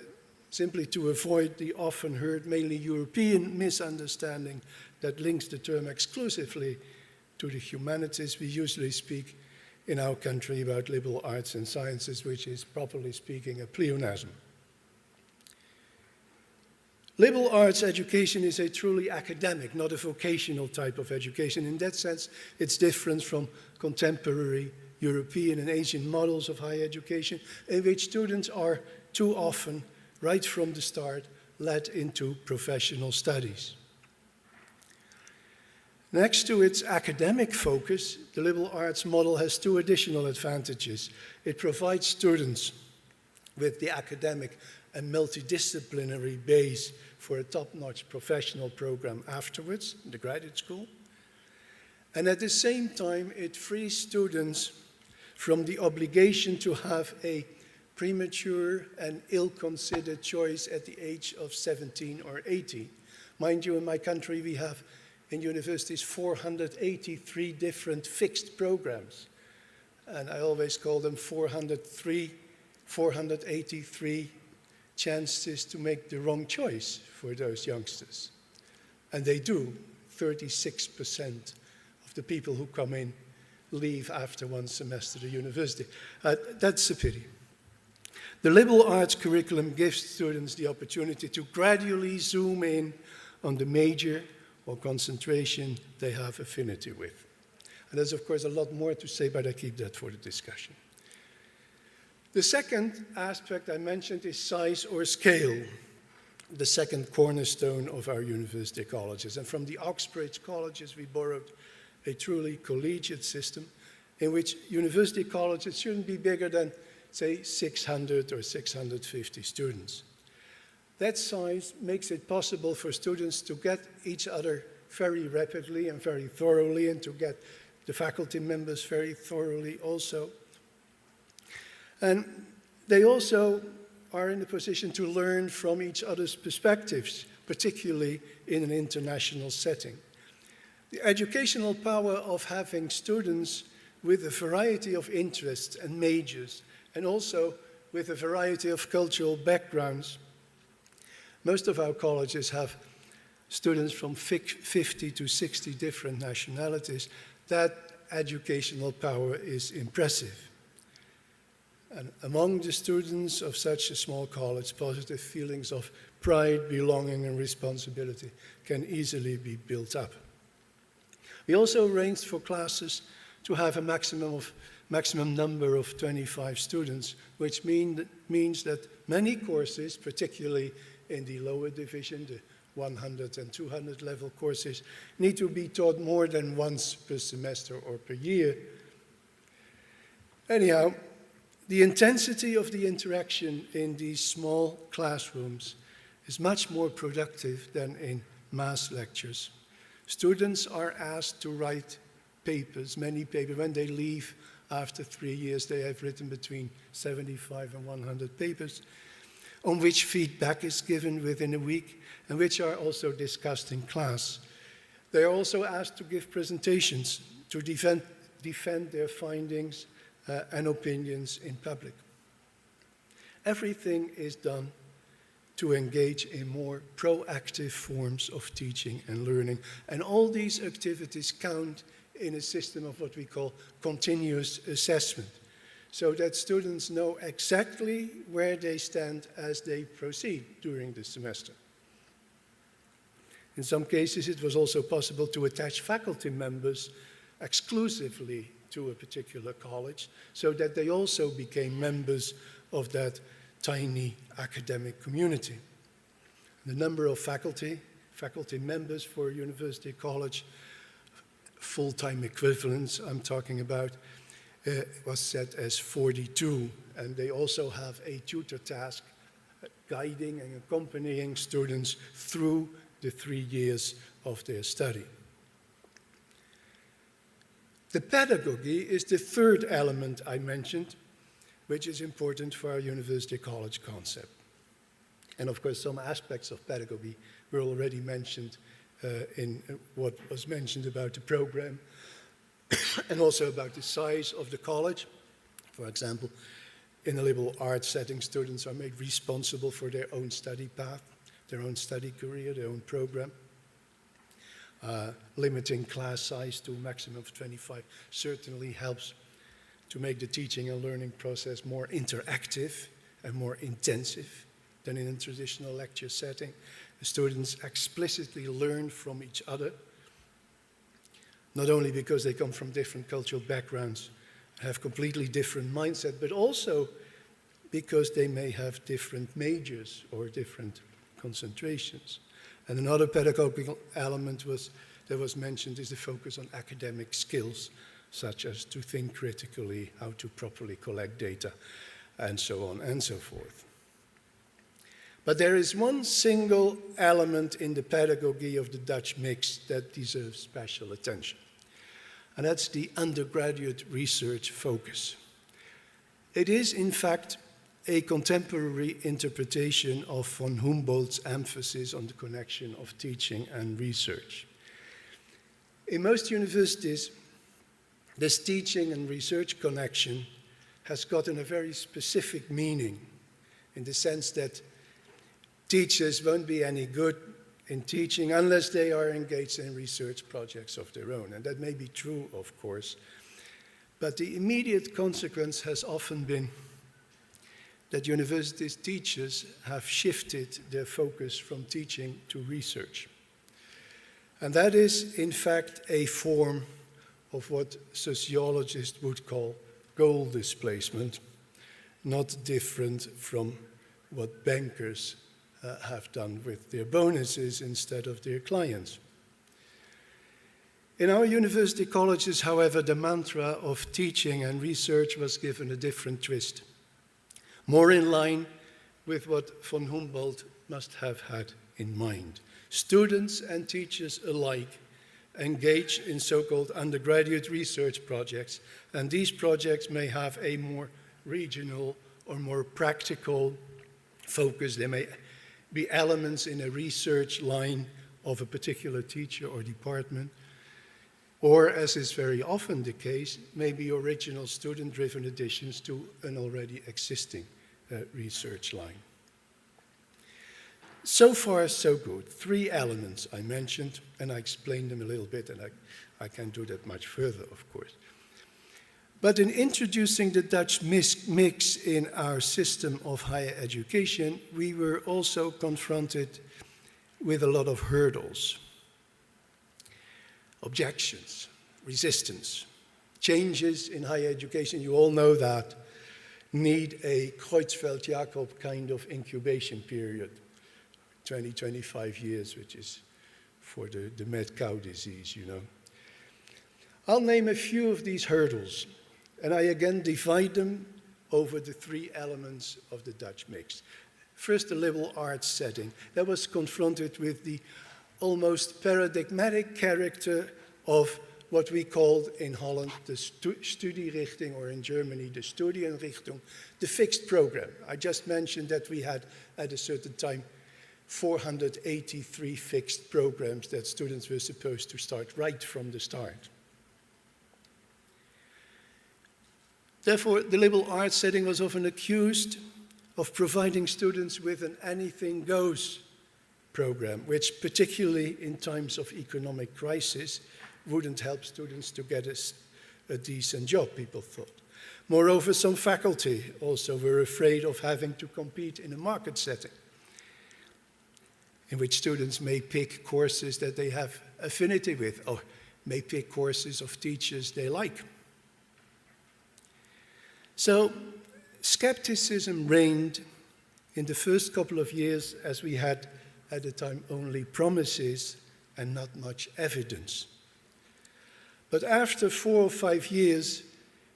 simply to avoid the often heard, mainly European misunderstanding that links the term exclusively to the humanities, we usually speak in our country about liberal arts and sciences, which is, properly speaking, a pleonasm. Liberal arts education is a truly academic, not a vocational type of education. In that sense, it's different from contemporary European and Asian models of higher education, in which students are too often, right from the start, led into professional studies. Next to its academic focus, the liberal arts model has two additional advantages. It provides students with the academic and multidisciplinary base for a top-notch professional program afterwards, in the graduate school. And at the same time, it frees students from the obligation to have a premature and ill-considered choice at the age of 17 or 18. Mind you, in my country, we have in universities 483 different fixed programs. And I always call them 483 chances to make the wrong choice for those youngsters. And they do. 36% of the people who come in leave after one semester of university. That's a pity. The liberal arts curriculum gives students the opportunity to gradually zoom in on the major or concentration they have affinity with. And there's, of course, a lot more to say, but I keep that for the discussion. The second aspect I mentioned is size or scale, the second cornerstone of our university colleges. And from the Oxbridge colleges, we borrowed a truly collegiate system in which university colleges shouldn't be bigger than, say, 600 or 650 students. That size makes it possible for students to get each other very rapidly and very thoroughly, and to get the faculty members very thoroughly also. And they also are in a position to learn from each other's perspectives, particularly in an international setting. The educational power of having students with a variety of interests and majors, and also with a variety of cultural backgrounds. Most of our colleges have students from 50 to 60 different nationalities. That educational power is impressive. And among the students of such a small college, positive feelings of pride, belonging, and responsibility can easily be built up. We also arranged for classes to have a maximum number of 25 students, which means that many courses, particularly in the lower division, the 100 and 200 level courses, need to be taught more than once per semester or per year. Anyhow, the intensity of the interaction in these small classrooms is much more productive than in mass lectures. Students are asked to write papers, many papers. When they leave after 3 years, they have written between 75 and 100 papers, on which feedback is given within a week, and which are also discussed in class. They are also asked to give presentations, to defend their findings and opinions in public. Everything is done to engage in more proactive forms of teaching and learning. And all these activities count in a system of what we call continuous assessment, so that students know exactly where they stand as they proceed during the semester. In some cases, it was also possible to attach faculty members exclusively to a particular college, so that they also became members of that tiny academic community. The number of faculty members for a university college, full-time equivalents I'm talking about, was set as 42, and they also have a tutor task guiding and accompanying students through the 3 years of their study. The pedagogy is the third element I mentioned, which is important for our university college concept. And of course, some aspects of pedagogy were already mentioned in what was mentioned about the program and also about the size of the college. For example, in a liberal arts setting, students are made responsible for their own study path, their own study career, their own program. Limiting class size to a maximum of 25 certainly helps to make the teaching and learning process more interactive and more intensive than in a traditional lecture setting. The students explicitly learn from each other, not only because they come from different cultural backgrounds, have completely different mindset, but also because they may have different majors or different concentrations. And another pedagogical element that was mentioned is the focus on academic skills, such as to think critically, how to properly collect data, and so on and so forth. But there is one single element in the pedagogy of the Dutch mix that deserves special attention, and that's the undergraduate research focus. It is, in fact, a contemporary interpretation of von Humboldt's emphasis on the connection of teaching and research. In most universities, this teaching and research connection has gotten a very specific meaning, in the sense that teachers won't be any good in teaching unless they are engaged in research projects of their own. And that may be true, of course, but the immediate consequence has often been that universities' teachers have shifted their focus from teaching to research. And that is, in fact, a form of what sociologists would call goal displacement, not different from what bankers have done with their bonuses instead of their clients. In our university colleges, however, the mantra of teaching and research was given a different twist, more in line with what von Humboldt must have had in mind. Students and teachers alike engage in so-called undergraduate research projects, and these projects may have a more regional or more practical focus. They may be elements in a research line of a particular teacher or department, or, as is very often the case, maybe original student-driven additions to an already existing research line. So far, so good. 3 elements I mentioned, and I explained them a little bit, and I can't do that much further, of course. But in introducing the Dutch mix in our system of higher education, we were also confronted with a lot of hurdles, objections, resistance. Changes in higher education, you all know that, need a Creutzfeldt-Jakob kind of incubation period, 20, 25 years, which is for the mad cow disease, you know. I'll name a few of these hurdles, and I again divide them over the 3 elements of the Dutch mix. First, the liberal arts setting. That was confronted with the almost paradigmatic character of what we called in Holland the studierichting, or in Germany the Studienrichtung, the fixed program. I just mentioned that we had at a certain time 483 fixed programs that students were supposed to start right from the start. Therefore, the liberal arts setting was often accused of providing students with an anything goes program, which particularly in times of economic crisis wouldn't help students to get a decent job, people thought. Moreover, some faculty also were afraid of having to compete in a market setting, in which students may pick courses that they have affinity with, or may pick courses of teachers they like. So, skepticism reigned in the first couple of years, as we had at the time only promises and not much evidence. But after 4 or 5 years,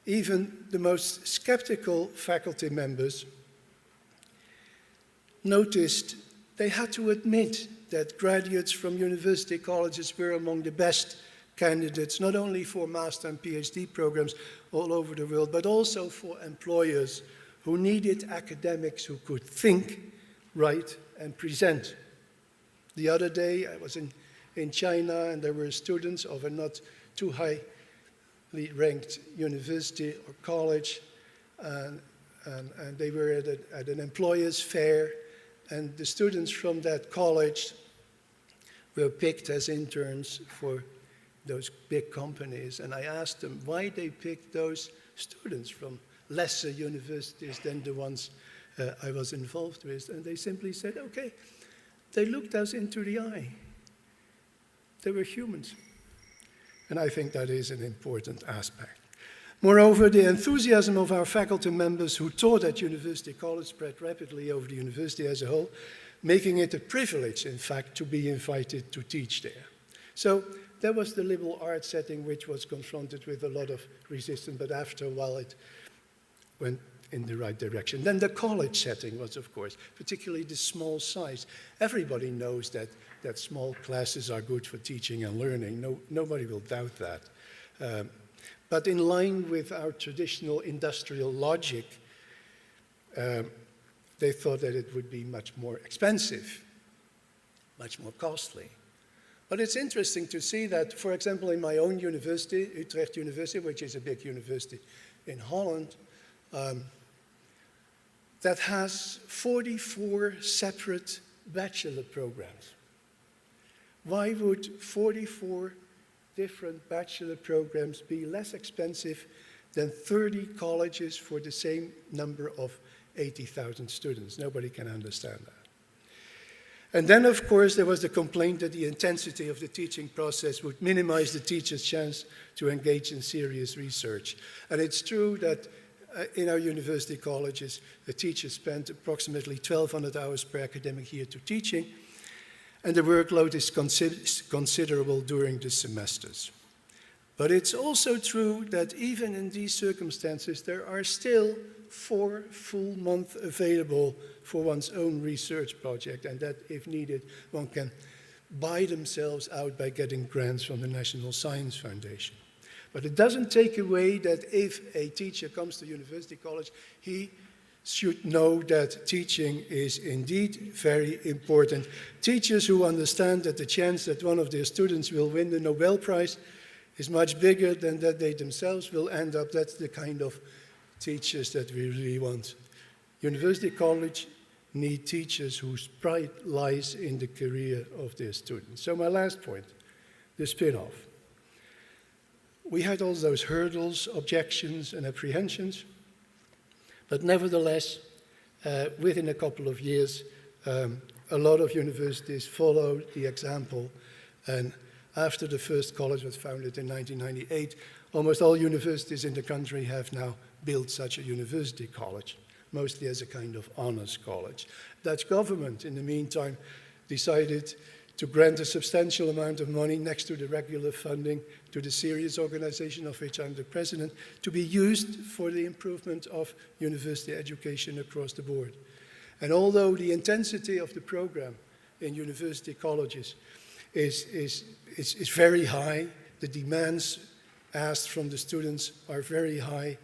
even the most skeptical faculty members noticed they had to admit that graduates from university colleges were among the best candidates, not only for master and PhD programs all over the world, but also for employers who needed academics who could think, write, and present. The other day, I was in China, and there were students of a not too highly ranked university or college, and they were at an employer's fair, and the students from that college were picked as interns for those big companies, and I asked them why they picked those students from lesser universities than the ones I was involved with, and they simply said, okay, they looked us into the eye. They were humans. And I think that is an important aspect. Moreover, the enthusiasm of our faculty members who taught at University College spread rapidly over the university as a whole, making it a privilege, in fact, to be invited to teach there. So that was the liberal arts setting, which was confronted with a lot of resistance, but after a while it went in the right direction. Then the college setting was, of course, particularly the small size. Everybody knows that small classes are good for teaching and learning. Nobody will doubt that. But in line with our traditional industrial logic, they thought that it would be much more expensive, much more costly. But it's interesting to see that, for example, in my own university, Utrecht University, which is a big university in Holland, that has 44 separate bachelor programs. Why would 44 different bachelor programs be less expensive than 30 colleges for the same number of 80,000 students? Nobody can understand that. And then, of course, there was the complaint that the intensity of the teaching process would minimize the teacher's chance to engage in serious research. And it's true that in our university colleges, the teachers spend approximately 1,200 hours per academic year to teaching, and the workload is considerable during the semesters. But it's also true that even in these circumstances, there are still 4 full months available for one's own research project, and that, if needed, one can buy themselves out by getting grants from the National Science Foundation. But it doesn't take away that if a teacher comes to University College, he should know that teaching is indeed very important. Teachers who understand that the chance that one of their students will win the Nobel Prize is much bigger than that they themselves will end up, that's the kind of teachers that we really want. University College need teachers whose pride lies in the career of their students. So my last point, the spin-off. We had all those hurdles, objections, and apprehensions, but nevertheless, within a couple of years, a lot of universities followed the example, and after the first college was founded in 1998, almost all universities in the country have now built such a university college, mostly as a kind of honors college. Dutch government, in the meantime, decided to grant a substantial amount of money next to the regular funding to the serious organization of which I'm the president, to be used for the improvement of university education across the board. And although the intensity of the program in university colleges is very high, the demands asked from the students are very high,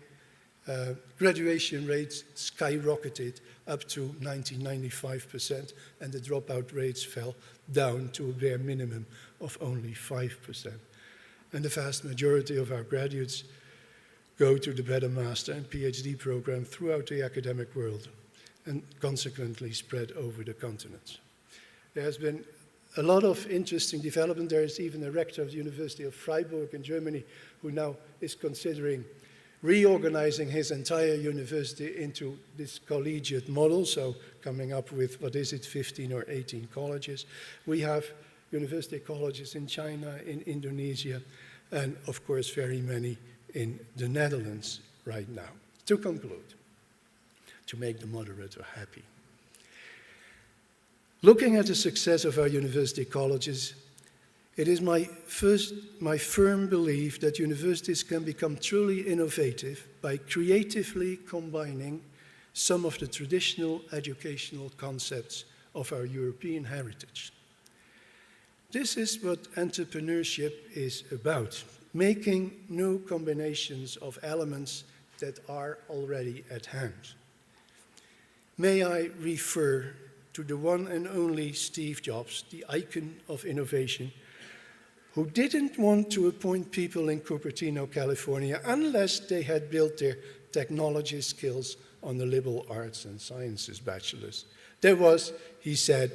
graduation rates skyrocketed up to 95%, and the dropout rates fell down to a bare minimum of only 5%. And the vast majority of our graduates go to the better master and PhD program throughout the academic world and consequently spread over the continents. There has been a lot of interesting development. There is even a rector of the University of Freiburg in Germany who now is considering reorganizing his entire university into this collegiate model, so coming up with, 15 or 18 colleges. We have university colleges in China, in Indonesia, and of course very many in the Netherlands right now. To conclude, to make the moderator happy. Looking at the success of our university colleges, it is my firm belief that universities can become truly innovative by creatively combining some of the traditional educational concepts of our European heritage. This is what entrepreneurship is about, making new combinations of elements that are already at hand. May I refer to the one and only Steve Jobs, the icon of innovation, who didn't want to appoint people in Cupertino, California, unless they had built their technology skills on the liberal arts and sciences bachelor's. That was, he said,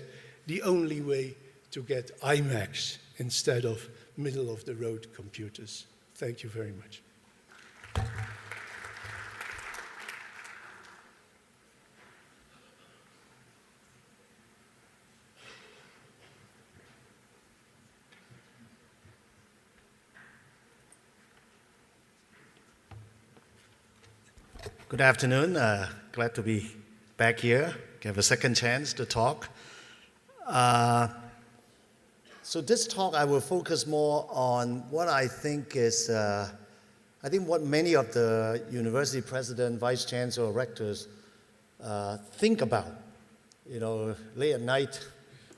the only way to get iMacs instead of middle-of-the-road computers. Thank you very much. Good afternoon. Glad to be back here. Have a second chance to talk. So this talk, I will focus more on what I think is, what many of the university president, vice chancellor, rectors think about, late at night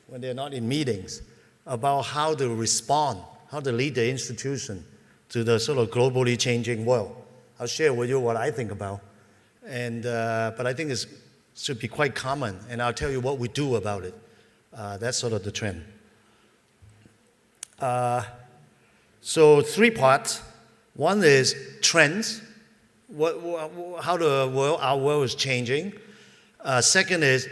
when they're not in meetings, about how to respond, how to lead the institution to the sort of globally changing world. I'll share with you what I think about. But I think it should be quite common, and I'll tell you what we do about it. That's sort of the trend. So 3 parts. One is trends, how our world is changing. Second is,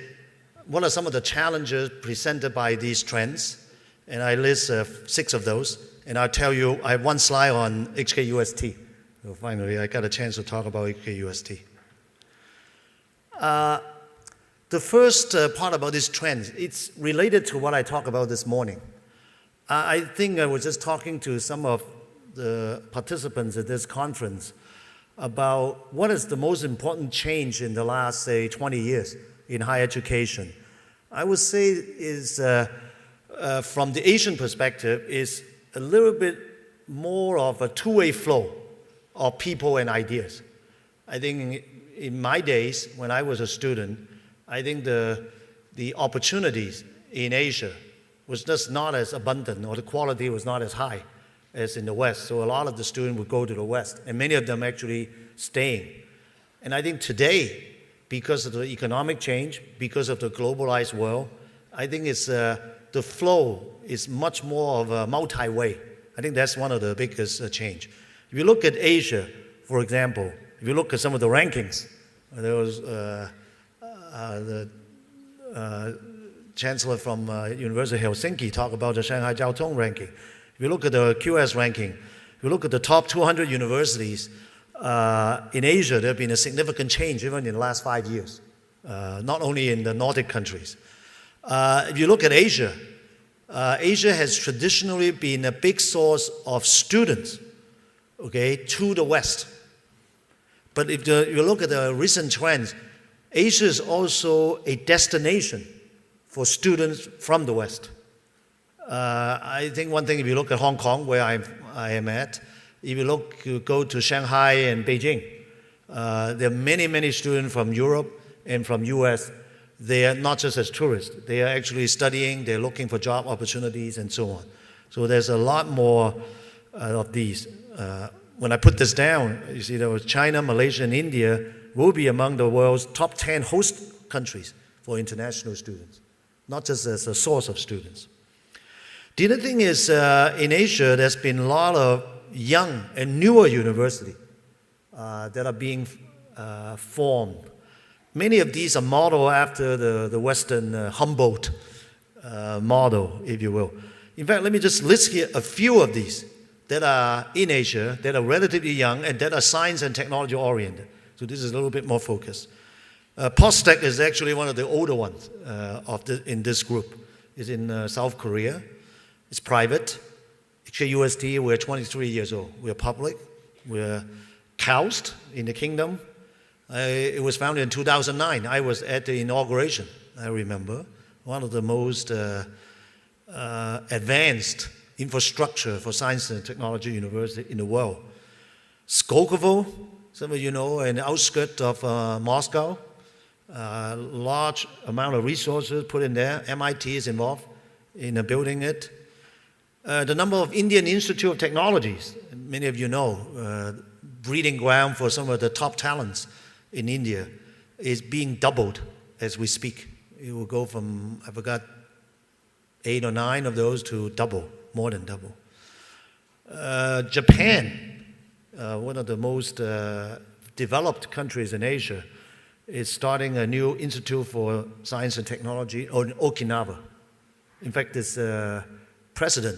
what are some of the challenges presented by these trends? And I list 6 of those. And I'll tell you, I have one slide on IECHE. So finally, I got a chance to talk about IECHE. The first part about this trend, it's related to what I talked about this morning. I think I was just talking to some of the participants at this conference about what is the most important change in the last, say, 20 years in higher education. I would say is, from the Asian perspective, is a little bit more of a two-way flow of people and ideas. I think in my days, when I was a student, I think the opportunities in Asia was just not as abundant, or the quality was not as high as in the West. So a lot of the students would go to the West, and many of them actually staying. And I think today, because of the economic change, because of the globalized world, I think it's the flow is much more of a multi-way. I think that's one of the biggest change. If you look at Asia, for example, if you look at some of the rankings, there was the chancellor from University of Helsingki talk about the Shanghai Jiao Tong ranking. If you look at the QS ranking, if you look at the top 200 universities in Asia, there have been a significant change even in the last 5 years, not only in the Nordic countries. If you look at Asia, Asia has traditionally been a big source of students, okay, to the West. But if you look at the recent trends, Asia is also a destination for students from the West. I think one thing, if you look at Hong Kong, where I am at, if you go to Shanghai and Beijing, there are many, many students from Europe and from US. They are not just as tourists. They are actually studying, they're looking for job opportunities and so on. So there's a lot more of these. When I put this down, you see there was China, Malaysia, and India will be among the world's top 10 host countries for international students, not just as a source of students. The other thing is, in Asia, there's been a lot of young and newer universities that are being formed. Many of these are modeled after the Western Humboldt model, if you will. In fact, let me just list here a few of these that are in Asia, that are relatively young, and that are science and technology oriented. So this is a little bit more focused. Postec is actually one of the older ones in this group. It's in South Korea. It's private. IECHE UST, we're 23 years old. We're public. We're housed in the kingdom. It was founded in 2009. I was at the inauguration, I remember. One of the most advanced infrastructure for science and technology university in the world. Skolkovo, some of you know, an outskirt of Moscow. Large amount of resources put in there. MIT is involved in building it. The number of Indian Institute of Technologies, many of you know, breeding ground for some of the top talents in India, is being doubled as we speak. It will go from, I forgot, 8 or 9 of those to double, more than double. Japan, one of the most developed countries in Asia, is starting a new institute for science and technology in Okinawa. In fact, this president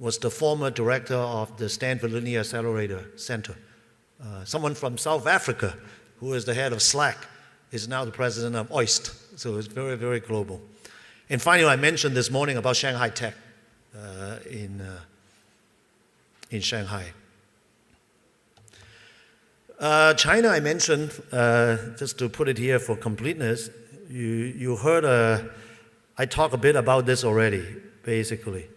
was the former director of the Stanford Linear Accelerator Center. Someone from South Africa, who is the head of Slack, is now the president of IECHE. So it's very, very global. And finally, I mentioned this morning about Shanghai Tech in Shanghai. China, I mentioned, just to put it here for completeness, you heard I talk a bit about this already, basically.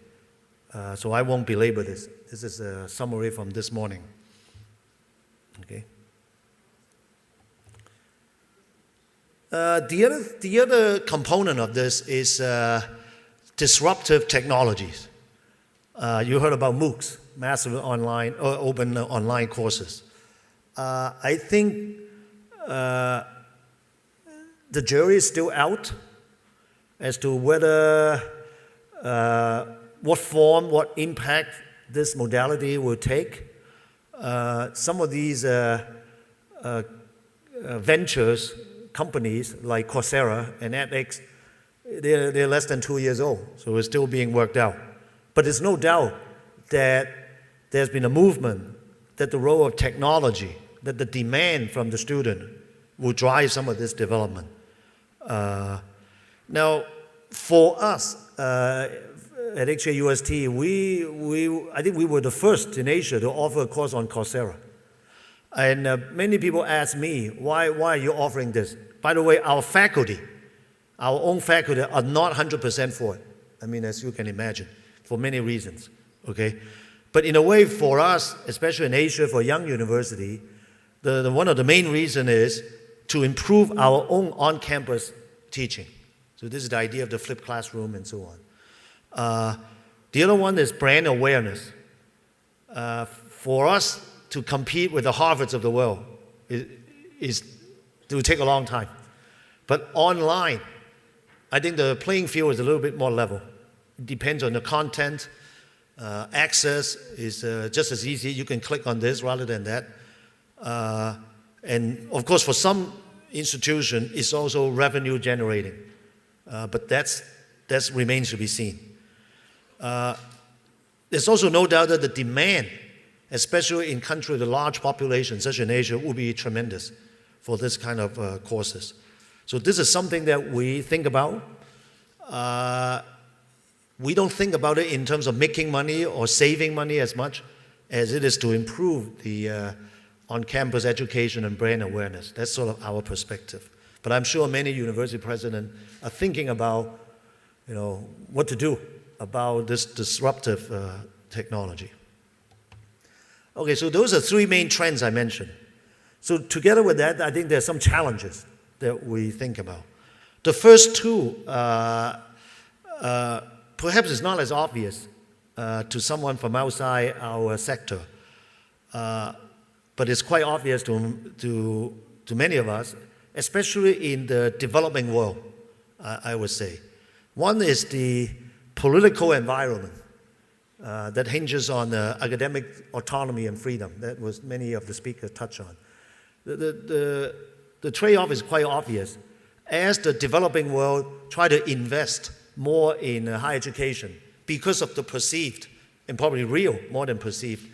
So I won't belabor this. This is a summary from this morning. Okay. The other component of this is disruptive technologies. You heard about MOOCs, massive online, open online courses. I think the jury is still out as to whether, what form, what impact this modality will take. Some of these ventures, companies like Coursera and edX, they're less than 2 years old, so it's still being worked out. But there's no doubt that there's been a movement that the role of technology, that the demand from the student will drive some of this development. Now, for us at IECHE UST, I think we were the first in Asia to offer a course on Coursera. And many people ask me, why are you offering this? By the way, our faculty, our own faculty are not 100% for it. I mean, as you can imagine, for many reasons, okay? But in a way, for us, especially in Asia, for young university, one of the main reasons is to improve our own on-campus teaching. So this is the idea of the flipped classroom and so on. The other one is brand awareness. For us to compete with the Harvards of the world, it will take a long time. But online, I think the playing field is a little bit more level. It depends on the content. Access is just as easy. You can click on this rather than that. And of course, for some institution, it's also revenue generating. But that remains to be seen. There's also no doubt that the demand, especially in countries with a large population, such as in Asia, will be tremendous for this kind of courses. So this is something that we think about. We don't think about it in terms of making money or saving money as much as it is to improve the on-campus education and brand awareness. That's sort of our perspective. But I'm sure many university presidents are thinking about, what to do about this disruptive technology. Okay, so those are three main trends I mentioned. So together with that, I think there's some challenges that we think about. The first two, perhaps it's not as obvious to someone from outside our sector, but it's quite obvious to many of us, especially in the developing world, I would say. One is the political environment that hinges on academic autonomy and freedom. That was many of the speakers touched on. The trade-off is quite obvious. As the developing world try to invest more in higher education because of the perceived, and probably real, more than perceived,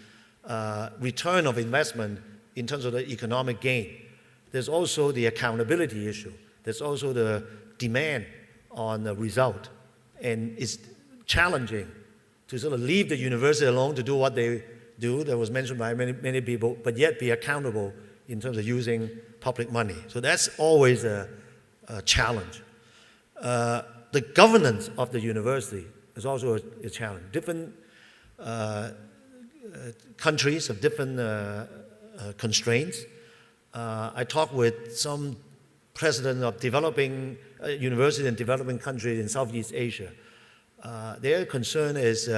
return of investment in terms of the economic gain, there's also the accountability issue. There's also the demand on the result. And it's challenging to sort of leave the university alone to do what they do, that was mentioned by many people, but yet be accountable in terms of using public money. So that's always a challenge. The governance of the university is also a challenge. Different countries have different constraints. I talked with some president of developing universities in developing countries in Southeast Asia. Their concern is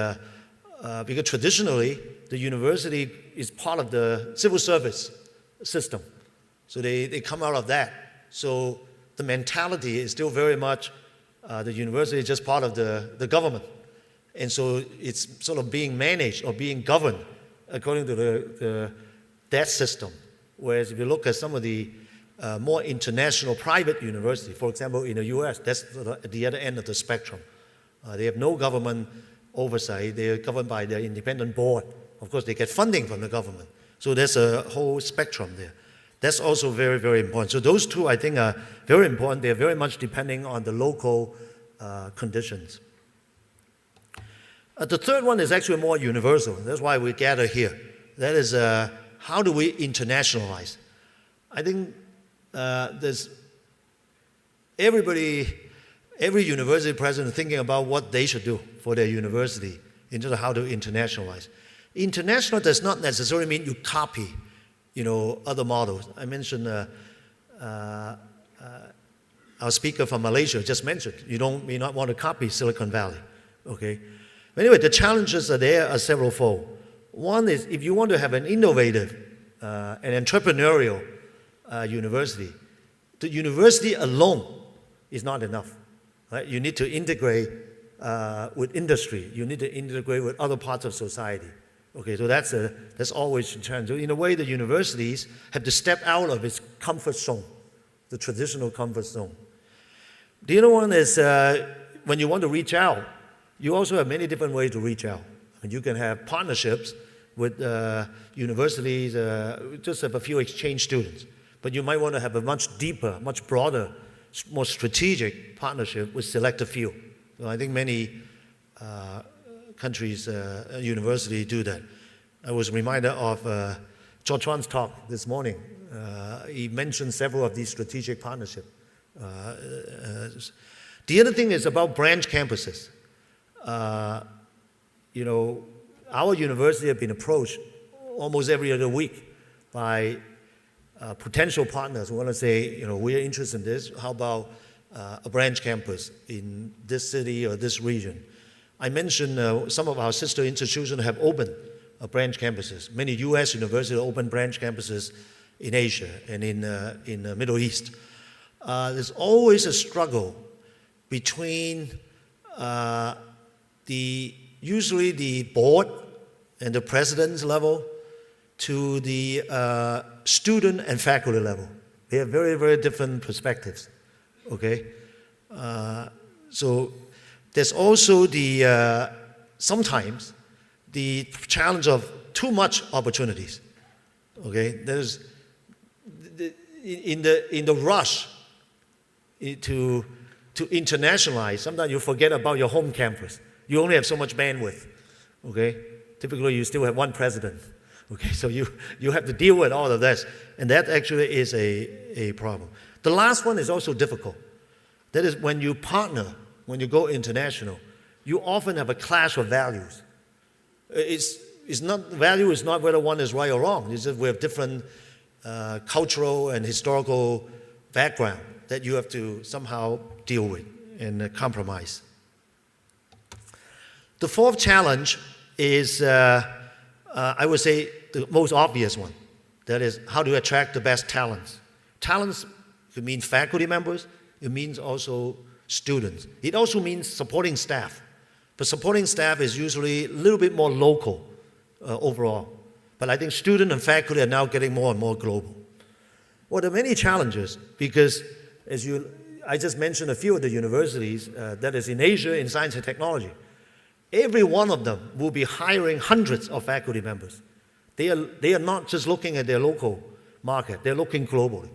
because traditionally the university is part of the civil service system. So they come out of that. So the mentality is still very much the university is just part of the government. And so it's sort of being managed or being governed according to that system. Whereas if you look at some of the more international private universities, for example, in the US, that's sort of at the other end of the spectrum. They have no government oversight. They are governed by their independent board. Of course, they get funding from the government. So there's a whole spectrum there. That's also very, very important. So those two, I think, are very important. They're very much depending on the local conditions. The third one is actually more universal. That's why we gather here. That is, how do we internationalize? I think there's every university president thinking about what they should do for their university in terms of how to internationalize. International does not necessarily mean you copy, other models. I mentioned our speaker from Malaysia just mentioned you may not want to copy Silicon Valley, okay? But anyway, the challenges are there are several-fold. One is if you want to have an innovative and entrepreneurial university, the university alone is not enough. Right? You need to integrate with industry. You need to integrate with other parts of society. Okay, so that's always a challenge. So in a way, the universities have to step out of its comfort zone, the traditional comfort zone. The other one is when you want to reach out, you also have many different ways to reach out. And you can have partnerships with universities, just have a few exchange students. But you might want to have a much deeper, much broader, more strategic partnership with selected few. So I think many countries, universities do that. I was reminded of George Wan's talk this morning. He mentioned several of these strategic partnerships. The other thing is about branch campuses. our university have been approached almost every other week by potential partners who want to say, you know, we're interested in this. How about a branch campus in this city or this region? I mentioned some of our sister institutions have opened branch campuses. Many U.S. universities open branch campuses in Asia and in the Middle East. There's always a struggle between usually the board and the president's level to the student and faculty level. They have very, very different perspectives, okay? So there's also sometimes the challenge of too much opportunities, okay? There's, in the rush to internationalize, sometimes you forget about your home campus. You only have so much bandwidth, okay? Typically, you still have one president, okay? So you have to deal with all of this, and that actually is a problem. The last one is also difficult. That is when you partner, when you go international, you often have a clash of values. Value is not whether one is right or wrong. It's just we have different cultural and historical background that you have to somehow deal with and compromise. The fourth challenge is, I would say, the most obvious one. That is, how to attract the best talents. Talents could mean faculty members. It means also students. It also means supporting staff. But supporting staff is usually a little bit more local overall. But I think students and faculty are now getting more and more global. Well, there are many challenges because, I just mentioned a few of the universities that is in Asia in science and technology. Every one of them will be hiring hundreds of faculty members. They are not just looking at their local market, they're looking globally.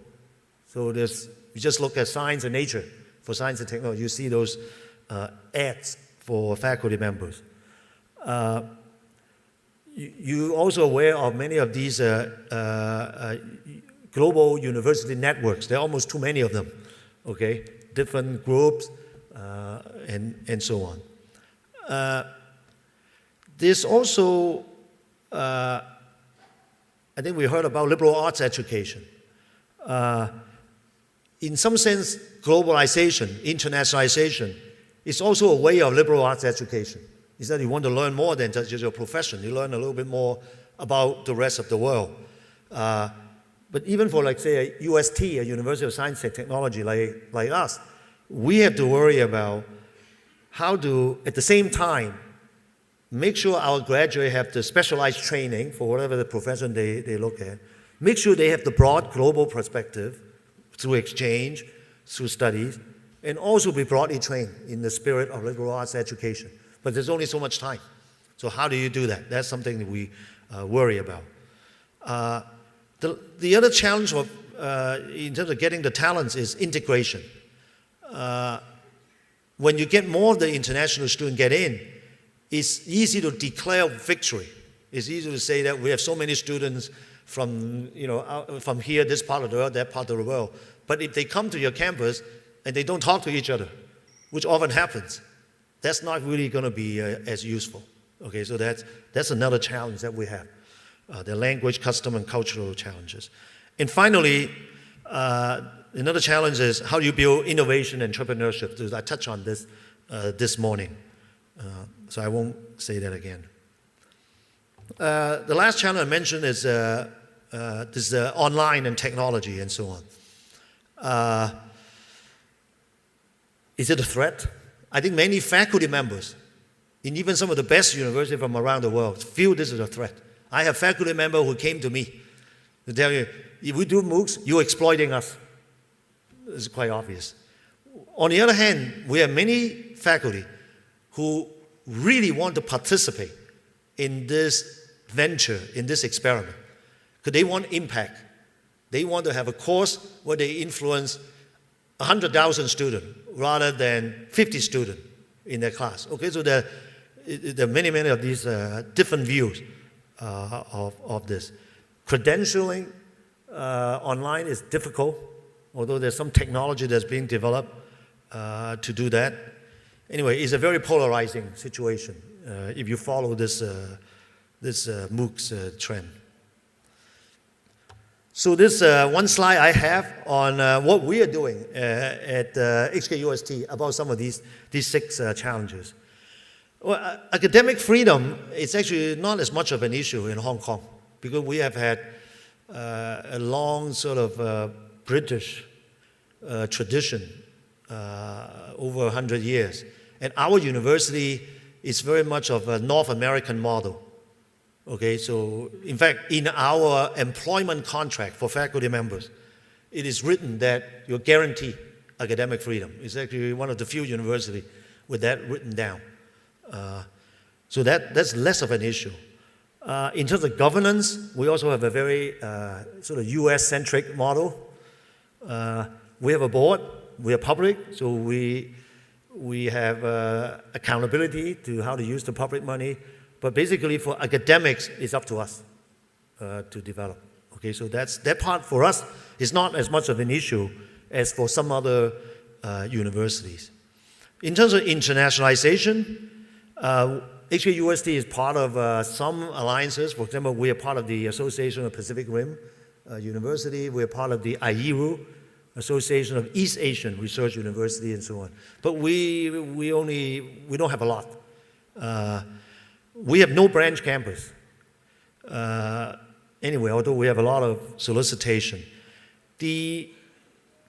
So you just look at Science and Nature for science and technology, you see those ads for faculty members. You're also aware of many of these global university networks. There are almost too many of them, okay? Different groups and so on. There's also, I think we heard about liberal arts education. In some sense, globalization, internationalization, is also a way of liberal arts education. Is that you want to learn more than just your profession. You learn a little bit more about the rest of the world. But even for, like, say, a UST, a University of Science and Technology like us, we have to worry about how to, at the same time, make sure our graduates have the specialized training for whatever the profession they look at. Make sure they have the broad global perspective through exchange, through studies, and also be broadly trained in the spirit of liberal arts education. But there's only so much time. So how do you do that? That's something that we worry about. The other challenge in terms of getting the talents is integration. When you get more of the international students get in, it's easy to declare victory. It's easy to say that we have so many students from here, this part of the world, that part of the world. But if they come to your campus and they don't talk to each other, which often happens, that's not really going to be as useful. Okay, so that's another challenge that we have. The language, custom, and cultural challenges. And finally, another challenge is how do you build innovation and entrepreneurship? I touched on this this morning, so I won't say that again. The last challenge I mentioned is this online and technology and so on. Is it a threat? I think many faculty members, in even some of the best universities from around the world, feel this is a threat. I have faculty members who came to me to tell you, if we do MOOCs, you're exploiting us. It's quite obvious. On the other hand, we have many faculty who really want to participate in this venture, in this experiment, because they want impact. They want to have a course where they influence 100,000 students rather than 50 students in their class. Okay, so there are many of these different views of this. Credentialing online is difficult, although there's some technology that's being developed to do that. Anyway, it's a very polarizing situation if you follow this MOOCs trend. So this one slide I have on what we are doing at IECHE about some of these 6 challenges. Well, academic freedom is actually not as much of an issue in Hong Kong because we have had a long sort of British tradition over 100 years. And our university is very much of a North American model. Okay, so in fact, in our employment contract for faculty members, it is written that you're guaranteed academic freedom. It's actually one of the few universities with that written down. So that's less of an issue. In terms of governance, we also have a very sort of US-centric model. We have a board, we are public, so we have accountability to how to use the public money. But basically for academics, it's up to us to develop. Okay, so that part for us is not as much of an issue as for some other universities. In terms of internationalization, IECHE is part of some alliances. For example, we are part of the Association of Pacific Rim University. We are part of the IECHE, Association of East Asian Research University, and so on. But we don't have a lot. We have no branch campus. Anyway, although we have a lot of solicitation. The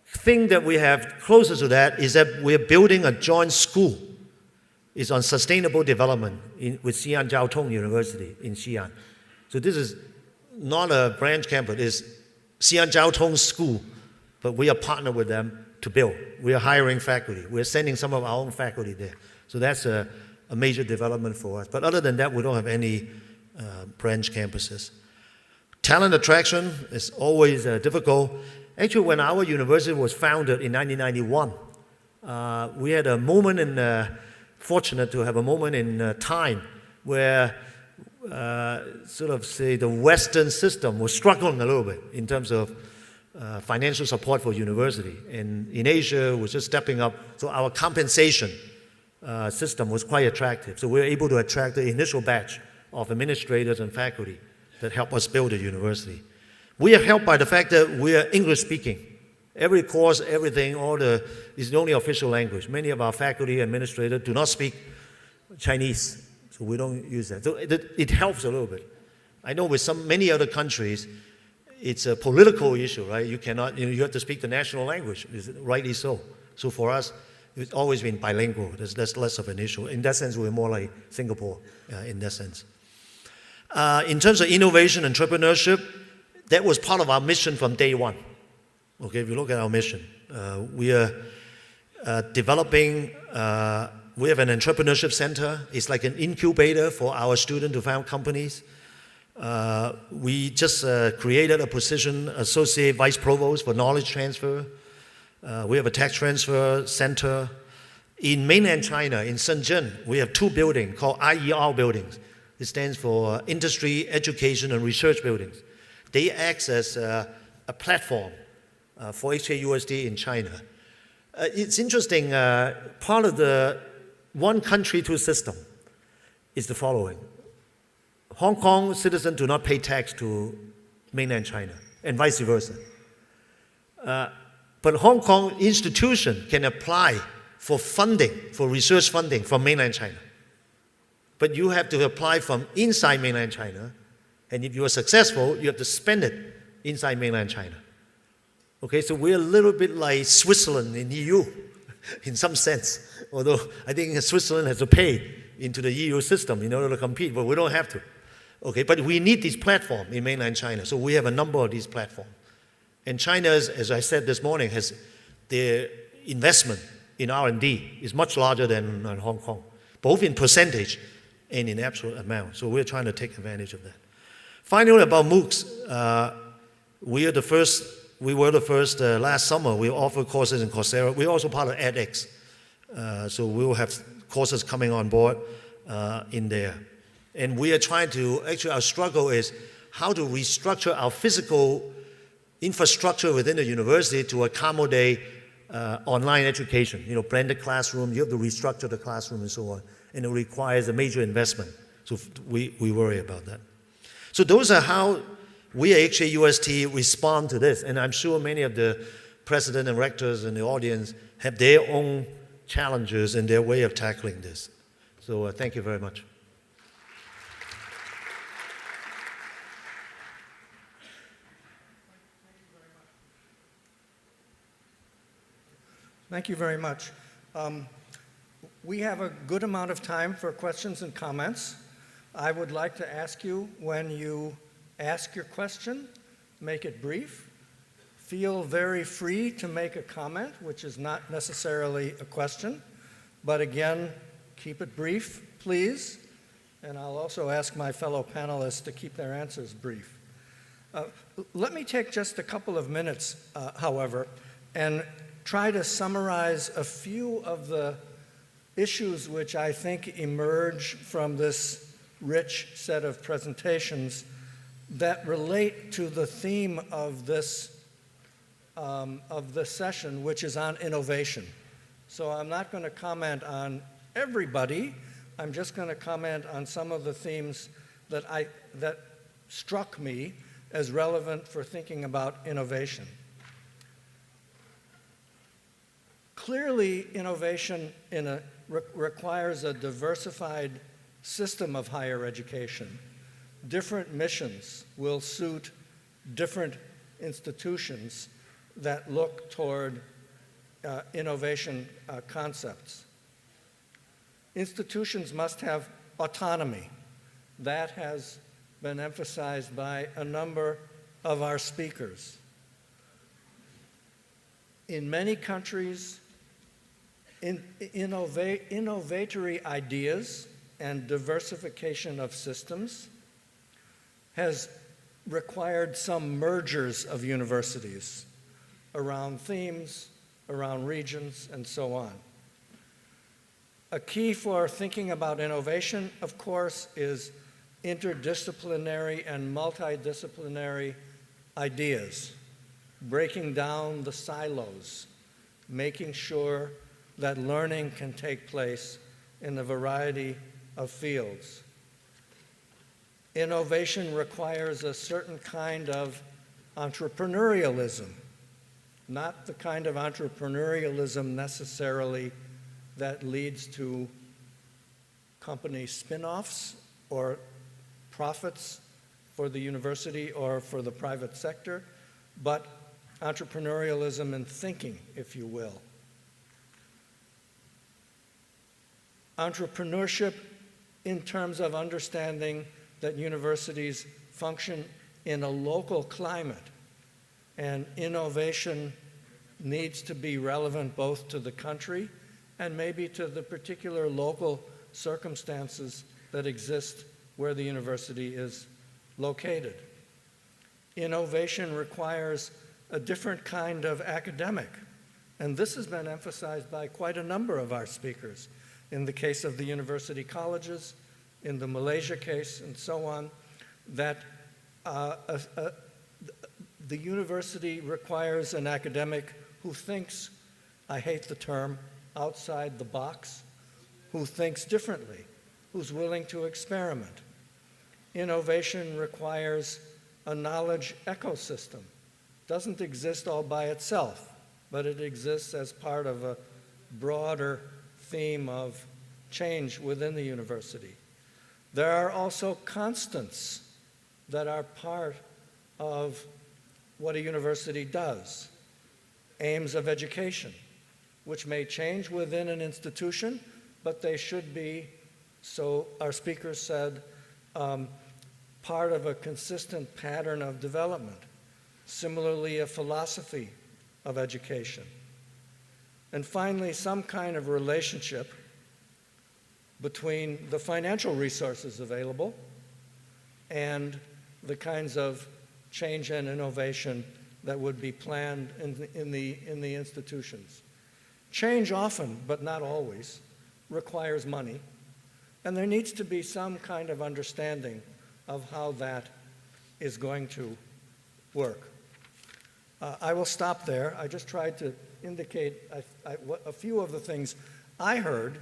thing that we have closer to that is that we're building a joint school. It's on sustainable development with Xi'an Jiao Tong University in Xi'an. So this is not a branch campus, it's Xi'an Jiao Tong School, but we are partnered with them to build. We are hiring faculty. We're sending some of our own faculty there. So that's a major development for us. But other than that, we don't have any branch campuses. Talent attraction is always difficult. Actually, when our university was founded in 1991, we had a moment fortunate to have a moment in time where sort of say the Western system was struggling a little bit in terms of financial support for university. And in Asia, was just stepping up. So our compensation system was quite attractive. So we were able to attract the initial batch of administrators and faculty that helped us build the university. We are helped by the fact that we are English speaking. Every course, everything, is the only official language. Many of our faculty and administrators do not speak Chinese, so we don't use that. So it helps a little bit. I know with many other countries, it's a political issue, right? You cannot, you have to speak the national language, rightly so. So for us, it's always been bilingual. That's less of an issue. In that sense, we're more like Singapore in that sense. In terms of innovation, entrepreneurship, that was part of our mission from day one. Okay, if you look at our mission, we are developing, we have an entrepreneurship center. It's like an incubator for our students to found companies. We just created a position, Associate Vice Provost for Knowledge Transfer. We have a tech transfer center. In mainland China, in Shenzhen, we have 2 buildings called IER buildings. It stands for Industry, Education, and Research Buildings. They act as a platform for IECHE in China. It's interesting, part of the one country, 2 system is the following. Hong Kong citizens do not pay tax to mainland China, and vice versa. But Hong Kong institution can apply for funding, for research funding from mainland China. But you have to apply from inside mainland China, and if you are successful, you have to spend it inside mainland China. Okay, so we're a little bit like Switzerland in EU, in some sense. Although I think Switzerland has to pay into the EU system in order to compete, but we don't have to. Okay, but we need this platform in mainland China, so we have a number of these platforms. And China, as I said this morning, has their investment in R&D is much larger than Hong Kong, both in percentage and in absolute amount. So we're trying to take advantage of that. Finally, about MOOCs, we were the first last summer. We offer courses in Coursera. We're also part of edX. So we will have courses coming on board in there. And we are trying to, actually our struggle is how to restructure our physical infrastructure within the university to accommodate online education. You know, blended classroom, you have to restructure the classroom and so on. And it requires a major investment So we worry about that. So those are how we at IECHE UST respond to this. And I'm sure many of the president and rectors in the audience have their own challenges and their way of tackling this. So thank you very much. Thank you very much. We have a good amount of time for questions and comments. I would like to ask you, when you ask your question, make it brief. Feel very free to make a comment, which is not necessarily a question. But again, keep it brief, please. And I'll also ask my fellow panelists to keep their answers brief. Let me take just a couple of minutes, however, and try to summarize a few of the issues which I think emerge from this rich set of presentations that relate to the theme of this session, which is on innovation. So I'm not going to comment on everybody. I'm just going to comment on some of the themes that struck me as relevant for thinking about innovation. Clearly, innovation requires a diversified system of higher education. Different missions will suit different institutions that look toward innovation concepts. Institutions must have autonomy. That has been emphasized by a number of our speakers. In many countries, innovatory ideas and diversification of systems has required some mergers of universities around themes, around regions, and so on. A key for thinking about innovation, of course, is interdisciplinary and multidisciplinary ideas, breaking down the silos, making sure that learning can take place in a variety of fields. Innovation requires a certain kind of entrepreneurialism, not the kind of entrepreneurialism necessarily that leads to company spin-offs or profits for the university or for the private sector, but entrepreneurialism in thinking, if you will. Entrepreneurship in terms of understanding that universities function in a local climate, and innovation needs to be relevant both to the country and maybe to the particular local circumstances that exist where the university is located. Innovation requires a different kind of academic, and this has been emphasized by quite a number of our speakers. In the case of the university colleges, in the Malaysia case, and so on, that the university requires an academic who thinks, I hate the term, outside the box, who thinks differently, who's willing to experiment. Innovation requires a knowledge ecosystem. Doesn't exist all by itself, but it exists as part of a broader theme of change within the university. There are also constants that are part of what a university does. Aims of education, which may change within an institution, but they should be, so our speaker said, part of a consistent pattern of development. Similarly, a philosophy of education. And finally, some kind of relationship between the financial resources available and the kinds of change and innovation that would be planned in the institutions. Change often, but not always, requires money, and there needs to be some kind of understanding of how that is going to work. I will stop there. I just tried to indicate a few of the things I heard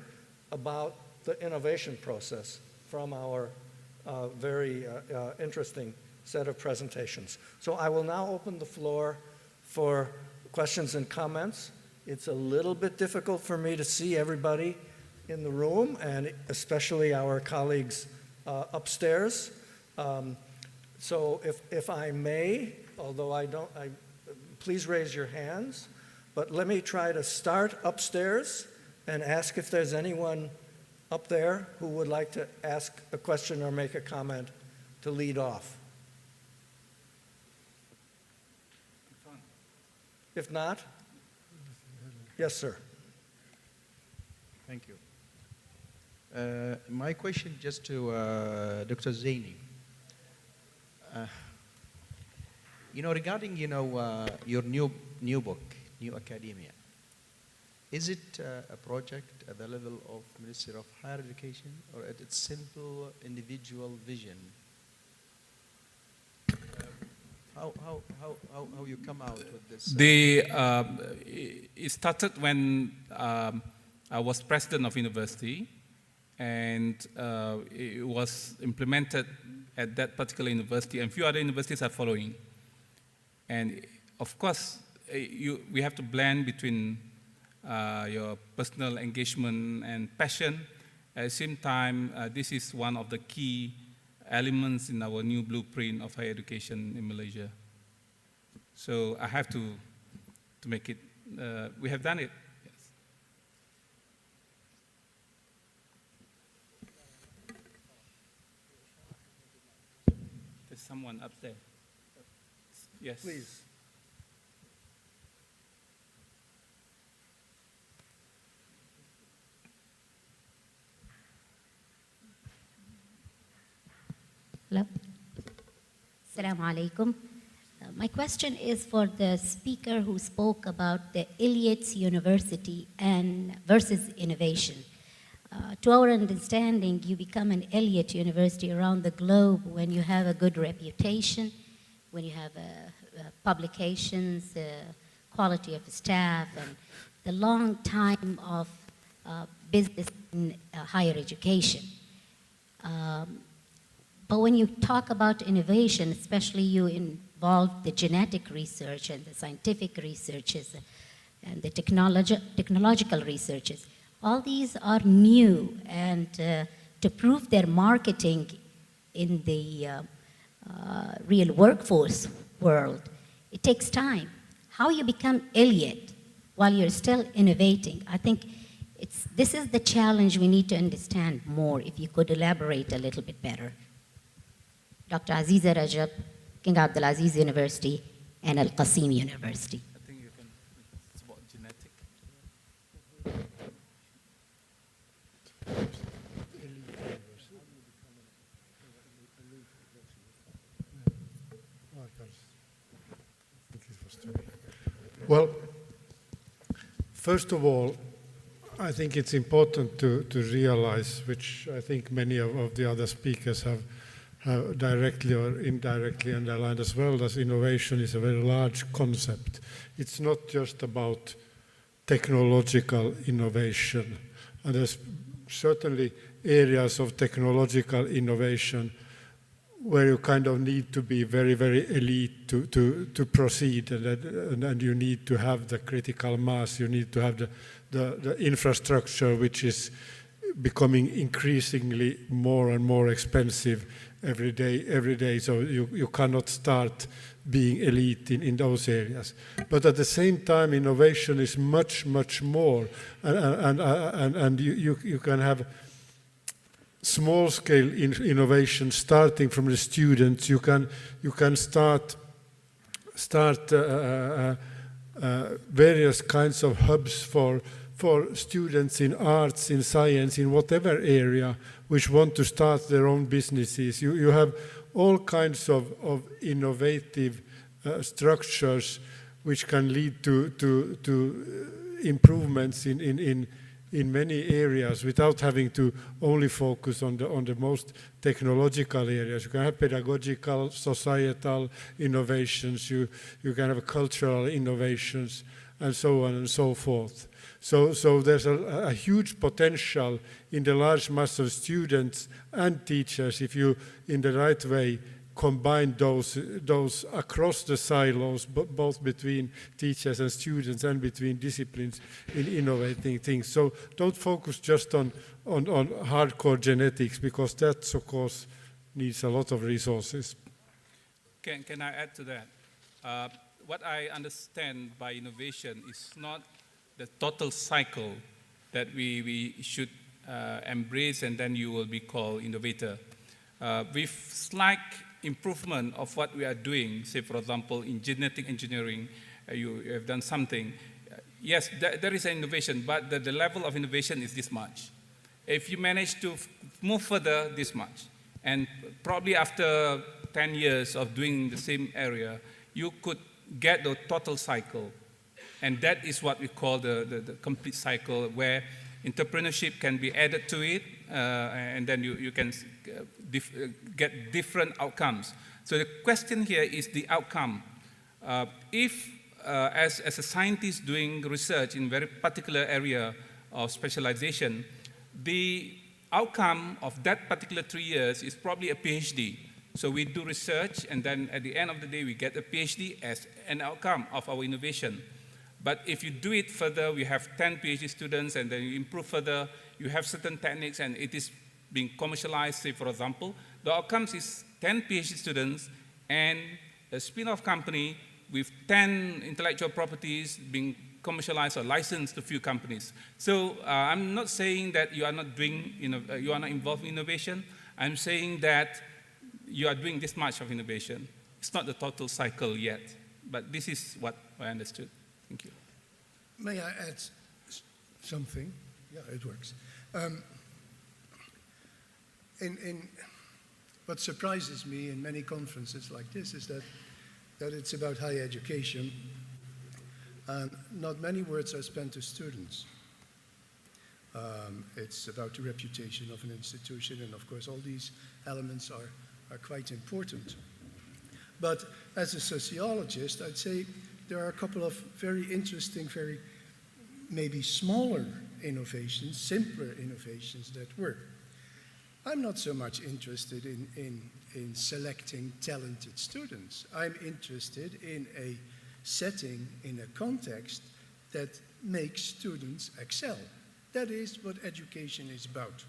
about the innovation process from our very interesting set of presentations. So I will now open the floor for questions and comments. It's a little bit difficult for me to see everybody in the room, and especially our colleagues upstairs. So if I may, although please raise your hands, but let me try to start upstairs and ask if there's anyone up there who would like to ask a question or make a comment to lead off. If not, yes, sir. Thank you. My question just to Dr. Zaini. Regarding, your new book, New Academia, is it a project at the level of Ministry of Higher Education, or at its simple individual vision? How you come out with this? It started when I was president of university, and it was implemented at that particular university, and few other universities are following. And of course, we have to blend between your personal engagement and passion. At the same time, this is one of the key elements in our new blueprint of higher education in Malaysia. So I have to make it, we have done it. Yes. There's someone up there. Yes. Please. Hello. Assalamu alaikum. My question is for the speaker who spoke about the IECHE University and versus innovation. To our understanding, you become an IECHE University around the globe when you have a good reputation, when you have publications, quality of staff, and the long time of business in higher education. But when you talk about innovation, especially you involve the genetic research and the scientific researches and the technological researches, all these are new, and to prove their marketing in the real workforce world, it takes time. How you become IECHE while you're still innovating, I think this is the challenge we need to understand more, if you could elaborate a little bit better. Dr. Aziza Rajab, King Abdulaziz University, and Al-Qasim University. I think you can, it's about genetic. Well, first of all, I think it's important to realize, which I think many of the other speakers have directly or indirectly underlined as well, that innovation is a very large concept. It's not just about technological innovation. And there's certainly areas of technological innovation where you kind of need to be very, very elite to proceed, and you need to have the critical mass, you need to have the infrastructure, which is becoming increasingly more and more expensive every day, so you cannot start being elite in those areas. But at the same time, innovation is much, much more, and you can have small-scale innovation starting from the students. You can start various kinds of hubs for students in arts, in science, in whatever area, which want to start their own businesses. You have all kinds of innovative structures which can lead to improvements in many areas without having to only focus on the most technological areas. You can have pedagogical, societal innovations, you can have cultural innovations, and so on and so forth. So there's a huge potential in the large mass of students and teachers if you, in the right way, combine those across the silos, both between teachers and students and between disciplines in innovating things. So don't focus just on hardcore genetics, because that, of course, needs a lot of resources. Can I add to that? What I understand by innovation is not the total cycle that we should embrace and then you will be called innovator. With slight improvement of what we are doing, say for example in genetic engineering, you have done something. Yes, there is an innovation, but the level of innovation is this much. If you manage to move further, this much, and probably after 10 years of doing the same area, you could get the total cycle. And that is what we call the complete cycle, where entrepreneurship can be added to it, and then you can get different outcomes. So the question here is the outcome. If, as a scientist doing research in very particular area of specialization, the outcome of that particular 3 years is probably a PhD. So we do research, and then at the end of the day, we get a PhD as an outcome of our innovation. But if you do it further, we have 10 PhD students, and then you improve further, you have certain techniques, and it is being commercialized, say, for example. The outcomes is 10 PhD students and a spin-off company with 10 intellectual properties being commercialized or licensed to few companies. So I'm not saying that you are not doing, you are not involved in innovation. I'm saying that you are doing this much of innovation. It's not the total cycle yet, but this is what I understood. Thank you. May I add something? Yeah, it works. What surprises me in many conferences like this is that it's about higher education, and not many words are spent to students. It's about the reputation of an institution, and of course all these elements are quite important. But as a sociologist, I'd say there are a couple of very interesting, very maybe smaller innovations, simpler innovations that work. I'm not so much interested in selecting talented students. I'm interested in a setting, in a context that makes students excel. That is what education is about.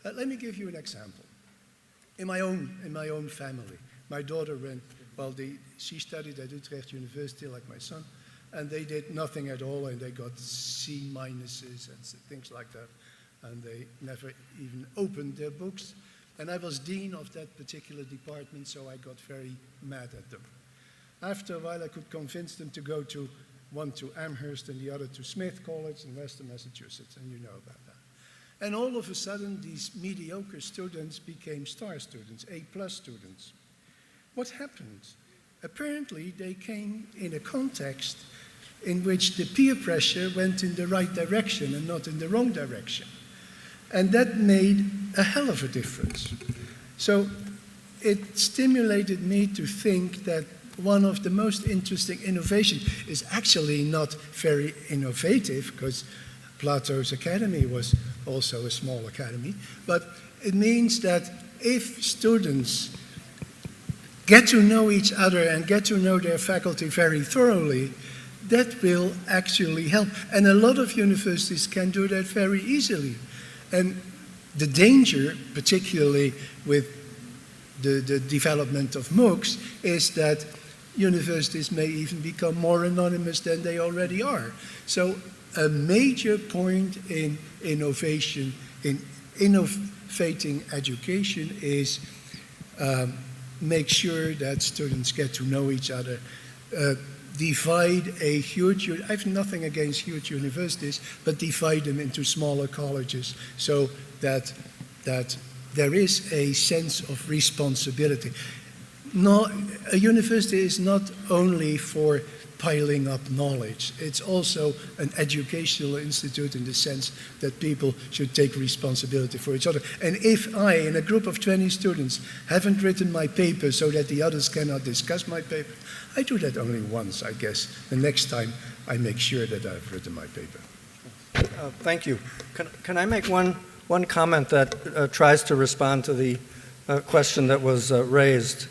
Let me give you an example. In my own family, my daughter she studied at Utrecht University like my son, and they did nothing at all, and they got C minuses and things like that, and they never even opened their books. And I was dean of that particular department, so I got very mad at them. After a while, I could convince them to go to one to Amherst and the other to Smith College in Western Massachusetts, and you know about that. And all of a sudden, these mediocre students became star students, A+ students. What happened? Apparently, they came in a context in which the peer pressure went in the right direction and not in the wrong direction. And that made a hell of a difference. So it stimulated me to think that one of the most interesting innovations is actually not very innovative, because Plato's academy was also a small academy, but it means that if students get to know each other and get to know their faculty very thoroughly, that will actually help. And a lot of universities can do that very easily. And the danger, particularly with the development of MOOCs, is that universities may even become more anonymous than they already are. So a major point in innovation, in innovating education, is make sure that students get to know each other, divide a huge, I have nothing against huge universities, but divide them into smaller colleges so that there is a sense of responsibility. a university is not only for piling up knowledge. It's also an educational institute in the sense that people should take responsibility for each other. And if I, in a group of 20 students, haven't written my paper so that the others cannot discuss my paper, I do that only once, I guess. The next time I make sure that I've written my paper. Thank you. Can I make one comment that tries to respond to the question that was raised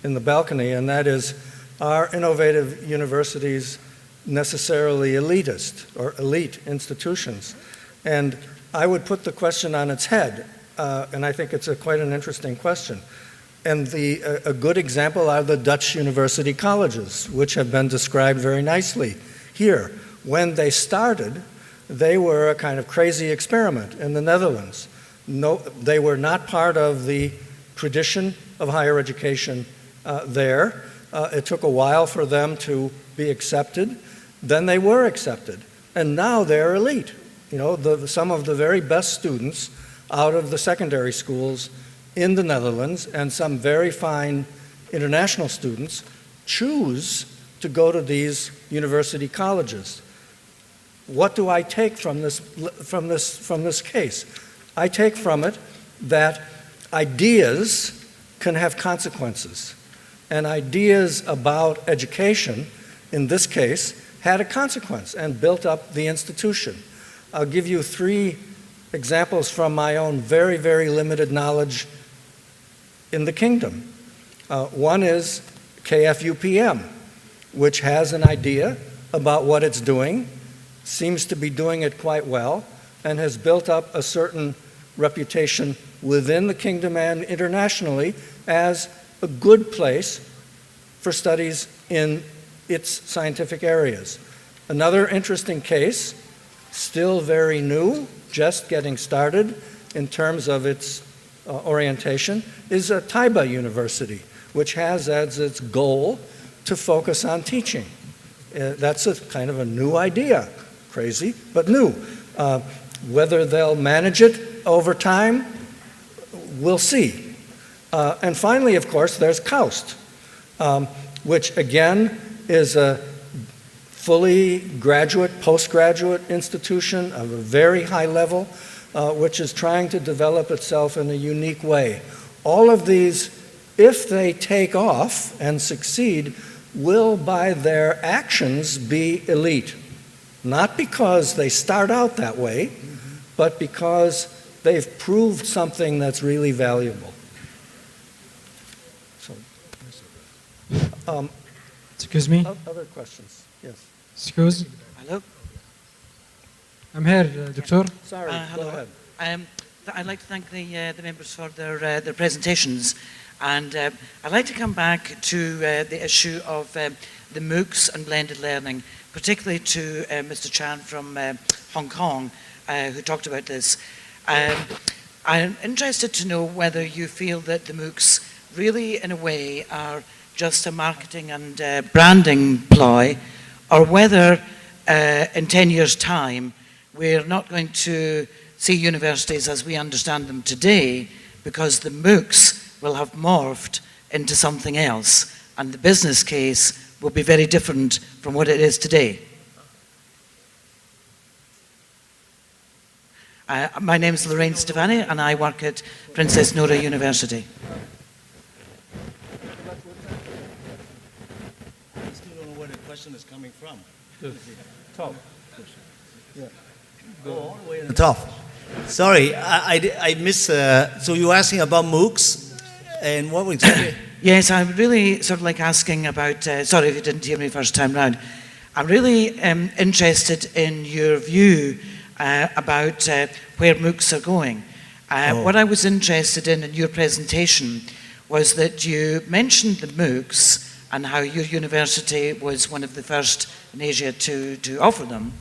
in the balcony, and that is, are innovative universities necessarily elitist or elite institutions? And I would put the question on its head, and I think it's quite an interesting question. And a good example are the Dutch university colleges, which have been described very nicely here. When they started, they were a kind of crazy experiment in the Netherlands. No, they were not part of the tradition of higher education there. It took a while for them to be accepted. Then they were accepted. And now they're elite. You know, some of the very best students out of the secondary schools in the Netherlands and some very fine international students choose to go to these university colleges. What do I take from this case? I take from it that ideas can have consequences. And ideas about education, in this case, had a consequence and built up the institution. I'll give you 3 examples from my own very, very limited knowledge in the kingdom. One is KFUPM, which has an idea about what it's doing, seems to be doing it quite well, and has built up a certain reputation within the kingdom and internationally as a good place for studies in its scientific areas. Another interesting case, still very new, just getting started in terms of its orientation, is Taiba University, which has as its goal to focus on teaching. That's a kind of a new idea, crazy, but new. Whether they'll manage it over time, we'll see. And finally, of course, there's KAUST, which again is a fully graduate, postgraduate institution of a very high level, which is trying to develop itself in a unique way. All of these, if they take off and succeed, will by their actions be elite. Not because they start out that way, but because they've proved something that's really valuable. So, excuse me? Other questions? Yes. Excuse? Hello? I'm here, Doctor. Sorry, hello. go ahead. I'd like to thank the members for their presentations. And I'd like to come back to the issue of the MOOCs and blended learning, particularly to Mr. Chan from Hong Kong, who talked about this. I'm interested to know whether you feel that the MOOCs really, in a way, are just a marketing and branding ploy, or whether in 10 years' time, we're not going to see universities as we understand them today, because the MOOCs will have morphed into something else, and the business case will be very different from what it is today. My name is Lorraine Stefani, and I work at Princess Nora University. I still don't know where the question is coming from. Top. Yeah. Go all the way to the top. Sorry, I missed. So you were asking about MOOCs, and what was it? Yes, I'm really sort of like asking about. Sorry if you didn't hear me first time round. I'm really interested in your view about where MOOCs are going. What I was interested in your presentation was that you mentioned the MOOCs and how your university was one of the first in Asia to offer them.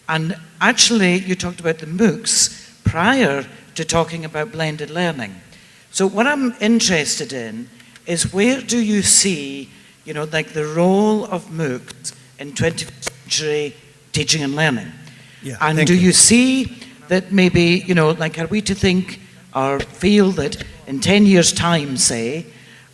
And actually, you talked about the MOOCs prior to talking about blended learning. So what I'm interested in is, where do you see, you know, like the role of MOOCs in 21st century teaching and learning? Yeah, and do you see that maybe, you know, like, are we to think or feel that in 10 years' time, say,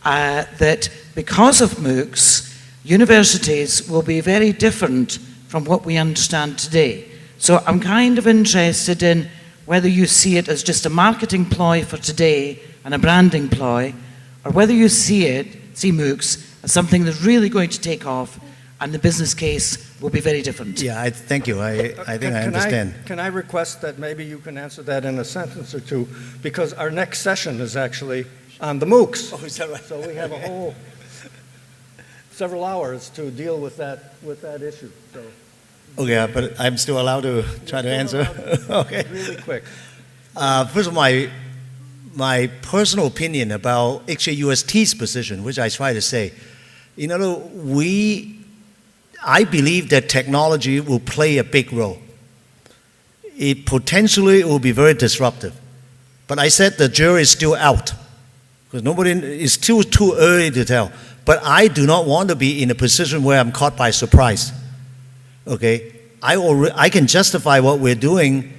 that because of MOOCs, universities will be very different from what we understand today. So I'm kind of interested in whether you see it as just a marketing ploy for today and a branding ploy, or whether you see MOOCs as something that's really going to take off and the business case will be very different. Yeah, thank you. I think I understand. Can I request that maybe you can answer that in a sentence or two, because our next session is actually on the MOOCs. Oh, is that right? So we have a whole several hours to deal with that issue. So. Okay, but I'm still allowed to try to answer? Okay. Really quick. First of all, my personal opinion about IECHE UST's position, which I try to say, I believe that technology will play a big role. It potentially will be very disruptive. But I said the jury is still out, because it's still too early to tell. But I do not want to be in a position where I'm caught by surprise. Okay, I can justify what we're doing,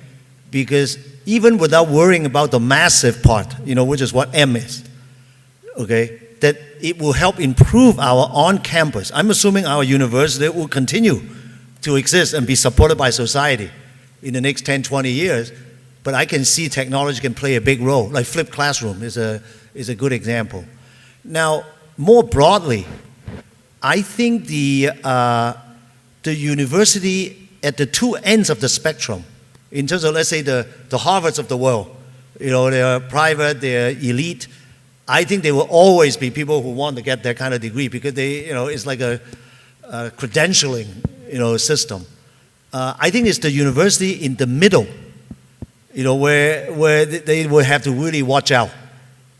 because even without worrying about the massive part, which is what M is, okay, that it will help improve our on-campus. I'm assuming our university will continue to exist and be supported by society in the next 10, 20 years, but I can see technology can play a big role, like flipped classroom is a good example. Now, more broadly, I think the university at the two ends of the spectrum, in terms of, let's say, the Harvards of the world, they're private, they're elite. I think there will always be people who want to get that kind of degree, because it's like a credentialing, system. I think it's the university in the middle, where they will have to really watch out,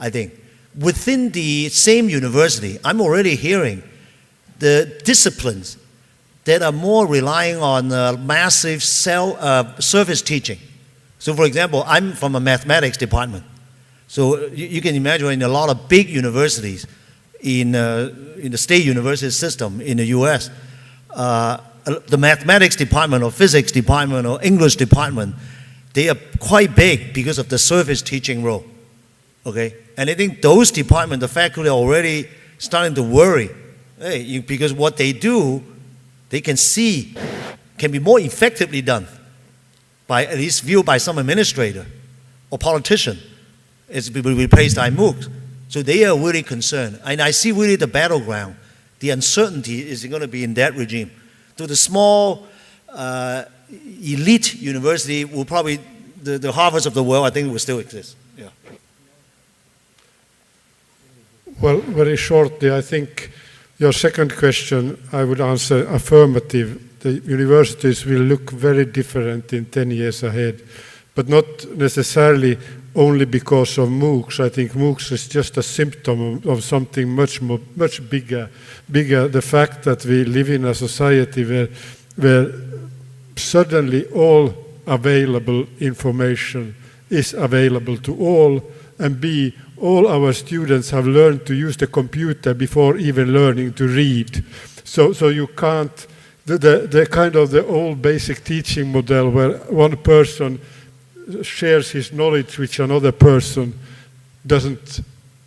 I think. Within the same university, I'm already hearing the disciplines that are more relying on massive service teaching. So for example, I'm from a mathematics department. So you can imagine in a lot of big universities in the state university system in the US, the mathematics department or physics department or English department, they are quite big because of the service teaching role. Okay? And I think those departments, the faculty are already starting to worry, because what they do, they can see can be more effectively done by, at least viewed by some administrator or politician. It's been replaced by MOOCs. So they are really concerned. And I see really the battleground. The uncertainty is going to be in that regime. So the small elite university will probably, the Harvards of the world, I think will still exist. Yeah. Well, very shortly, I think your second question, I would answer affirmative. The universities will look very different in 10 years ahead, but not necessarily only because of MOOCs. I think MOOCs is just a symptom of something much bigger. The fact that we live in a society where suddenly all available information is available to all, and B, all our students have learned to use the computer before even learning to read. So you can't, the kind of the old basic teaching model where one person shares his knowledge with another person doesn't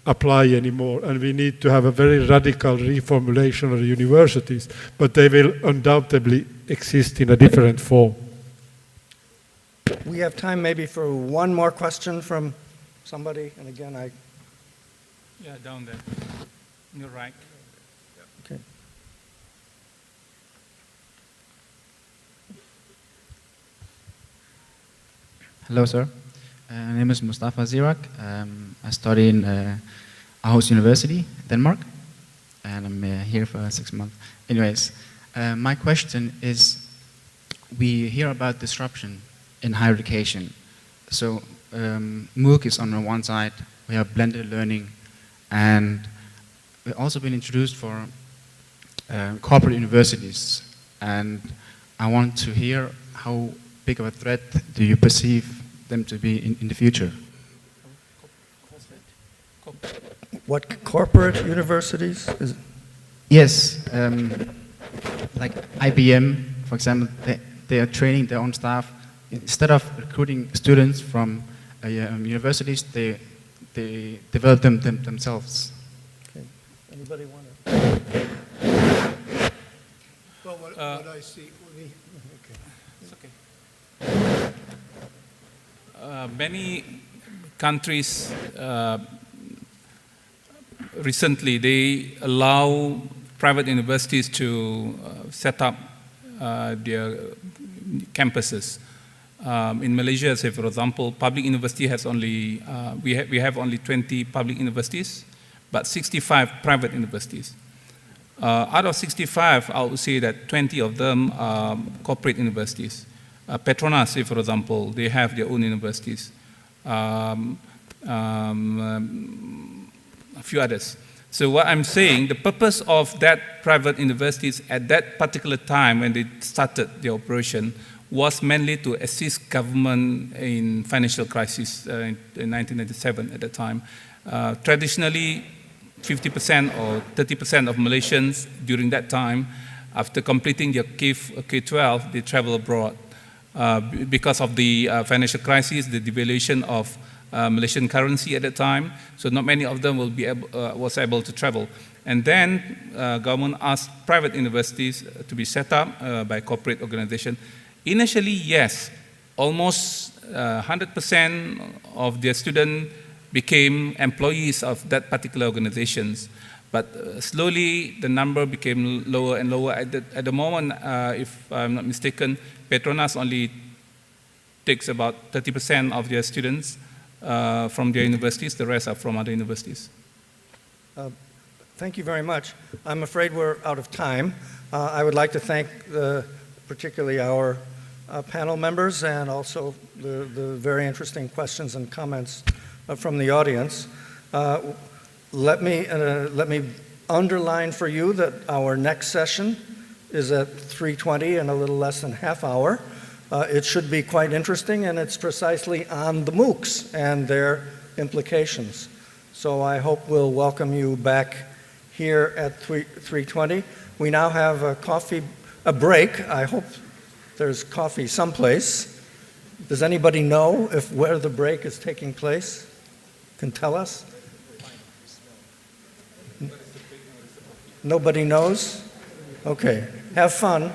apply anymore, and we need to have a very radical reformulation of the universities, but they will undoubtedly exist in a different form. We have time maybe for one more question from somebody, and again, Yeah, down there, on your right. Okay. Hello, sir. My name is Mustafa Zirak. I study in Aarhus University, Denmark, and I'm here for 6 months. Anyways, my question is, we hear about disruption in higher education. So MOOC is on the one side, we have blended learning, and we've also been introduced for corporate universities. And I want to hear how big of a threat do you perceive them to be in the future? What corporate universities? Yes, like IBM, for example, they are training their own staff. Instead of recruiting students from universities, they develop them themselves. Okay. Anybody want to? Well, what I see, okay. It's okay. Many countries recently, they allow private universities to set up their campuses. In Malaysia, say for example, public university has only, we have only 20 public universities, but 65 private universities. Out of 65, I would say that 20 of them are corporate universities. Petronas, say for example, they have their own universities. A few others. So what I'm saying, the purpose of that private universities at that particular time when they started the operation was mainly to assist government in financial crisis in 1997 at the time. Traditionally, 50% or 30% of Malaysians during that time, after completing their K-12, they travel abroad. Because of the financial crisis, the devaluation of Malaysian currency at that time, so not many of them will be was able to travel. And then government asked private universities to be set up by corporate organization. Initially, yes, almost 100% of their students became employees of that particular organizations. But slowly, the number became lower and lower. At the moment, if I'm not mistaken, Petronas only takes about 30% of their students from their universities. The rest are from other universities. Thank you very much. I'm afraid we're out of time. I would like to thank particularly our panel members and also the very interesting questions and comments from the audience. Let me underline for you that our next session is at 3:20 in a little less than half hour. It should be quite interesting, and it's precisely on the MOOCs and their implications. So I hope we'll welcome you back here at 3:20. We now have a break. I hope there's coffee someplace. Does anybody know where the break is taking place? Can tell us? Nobody knows? Okay. Have fun.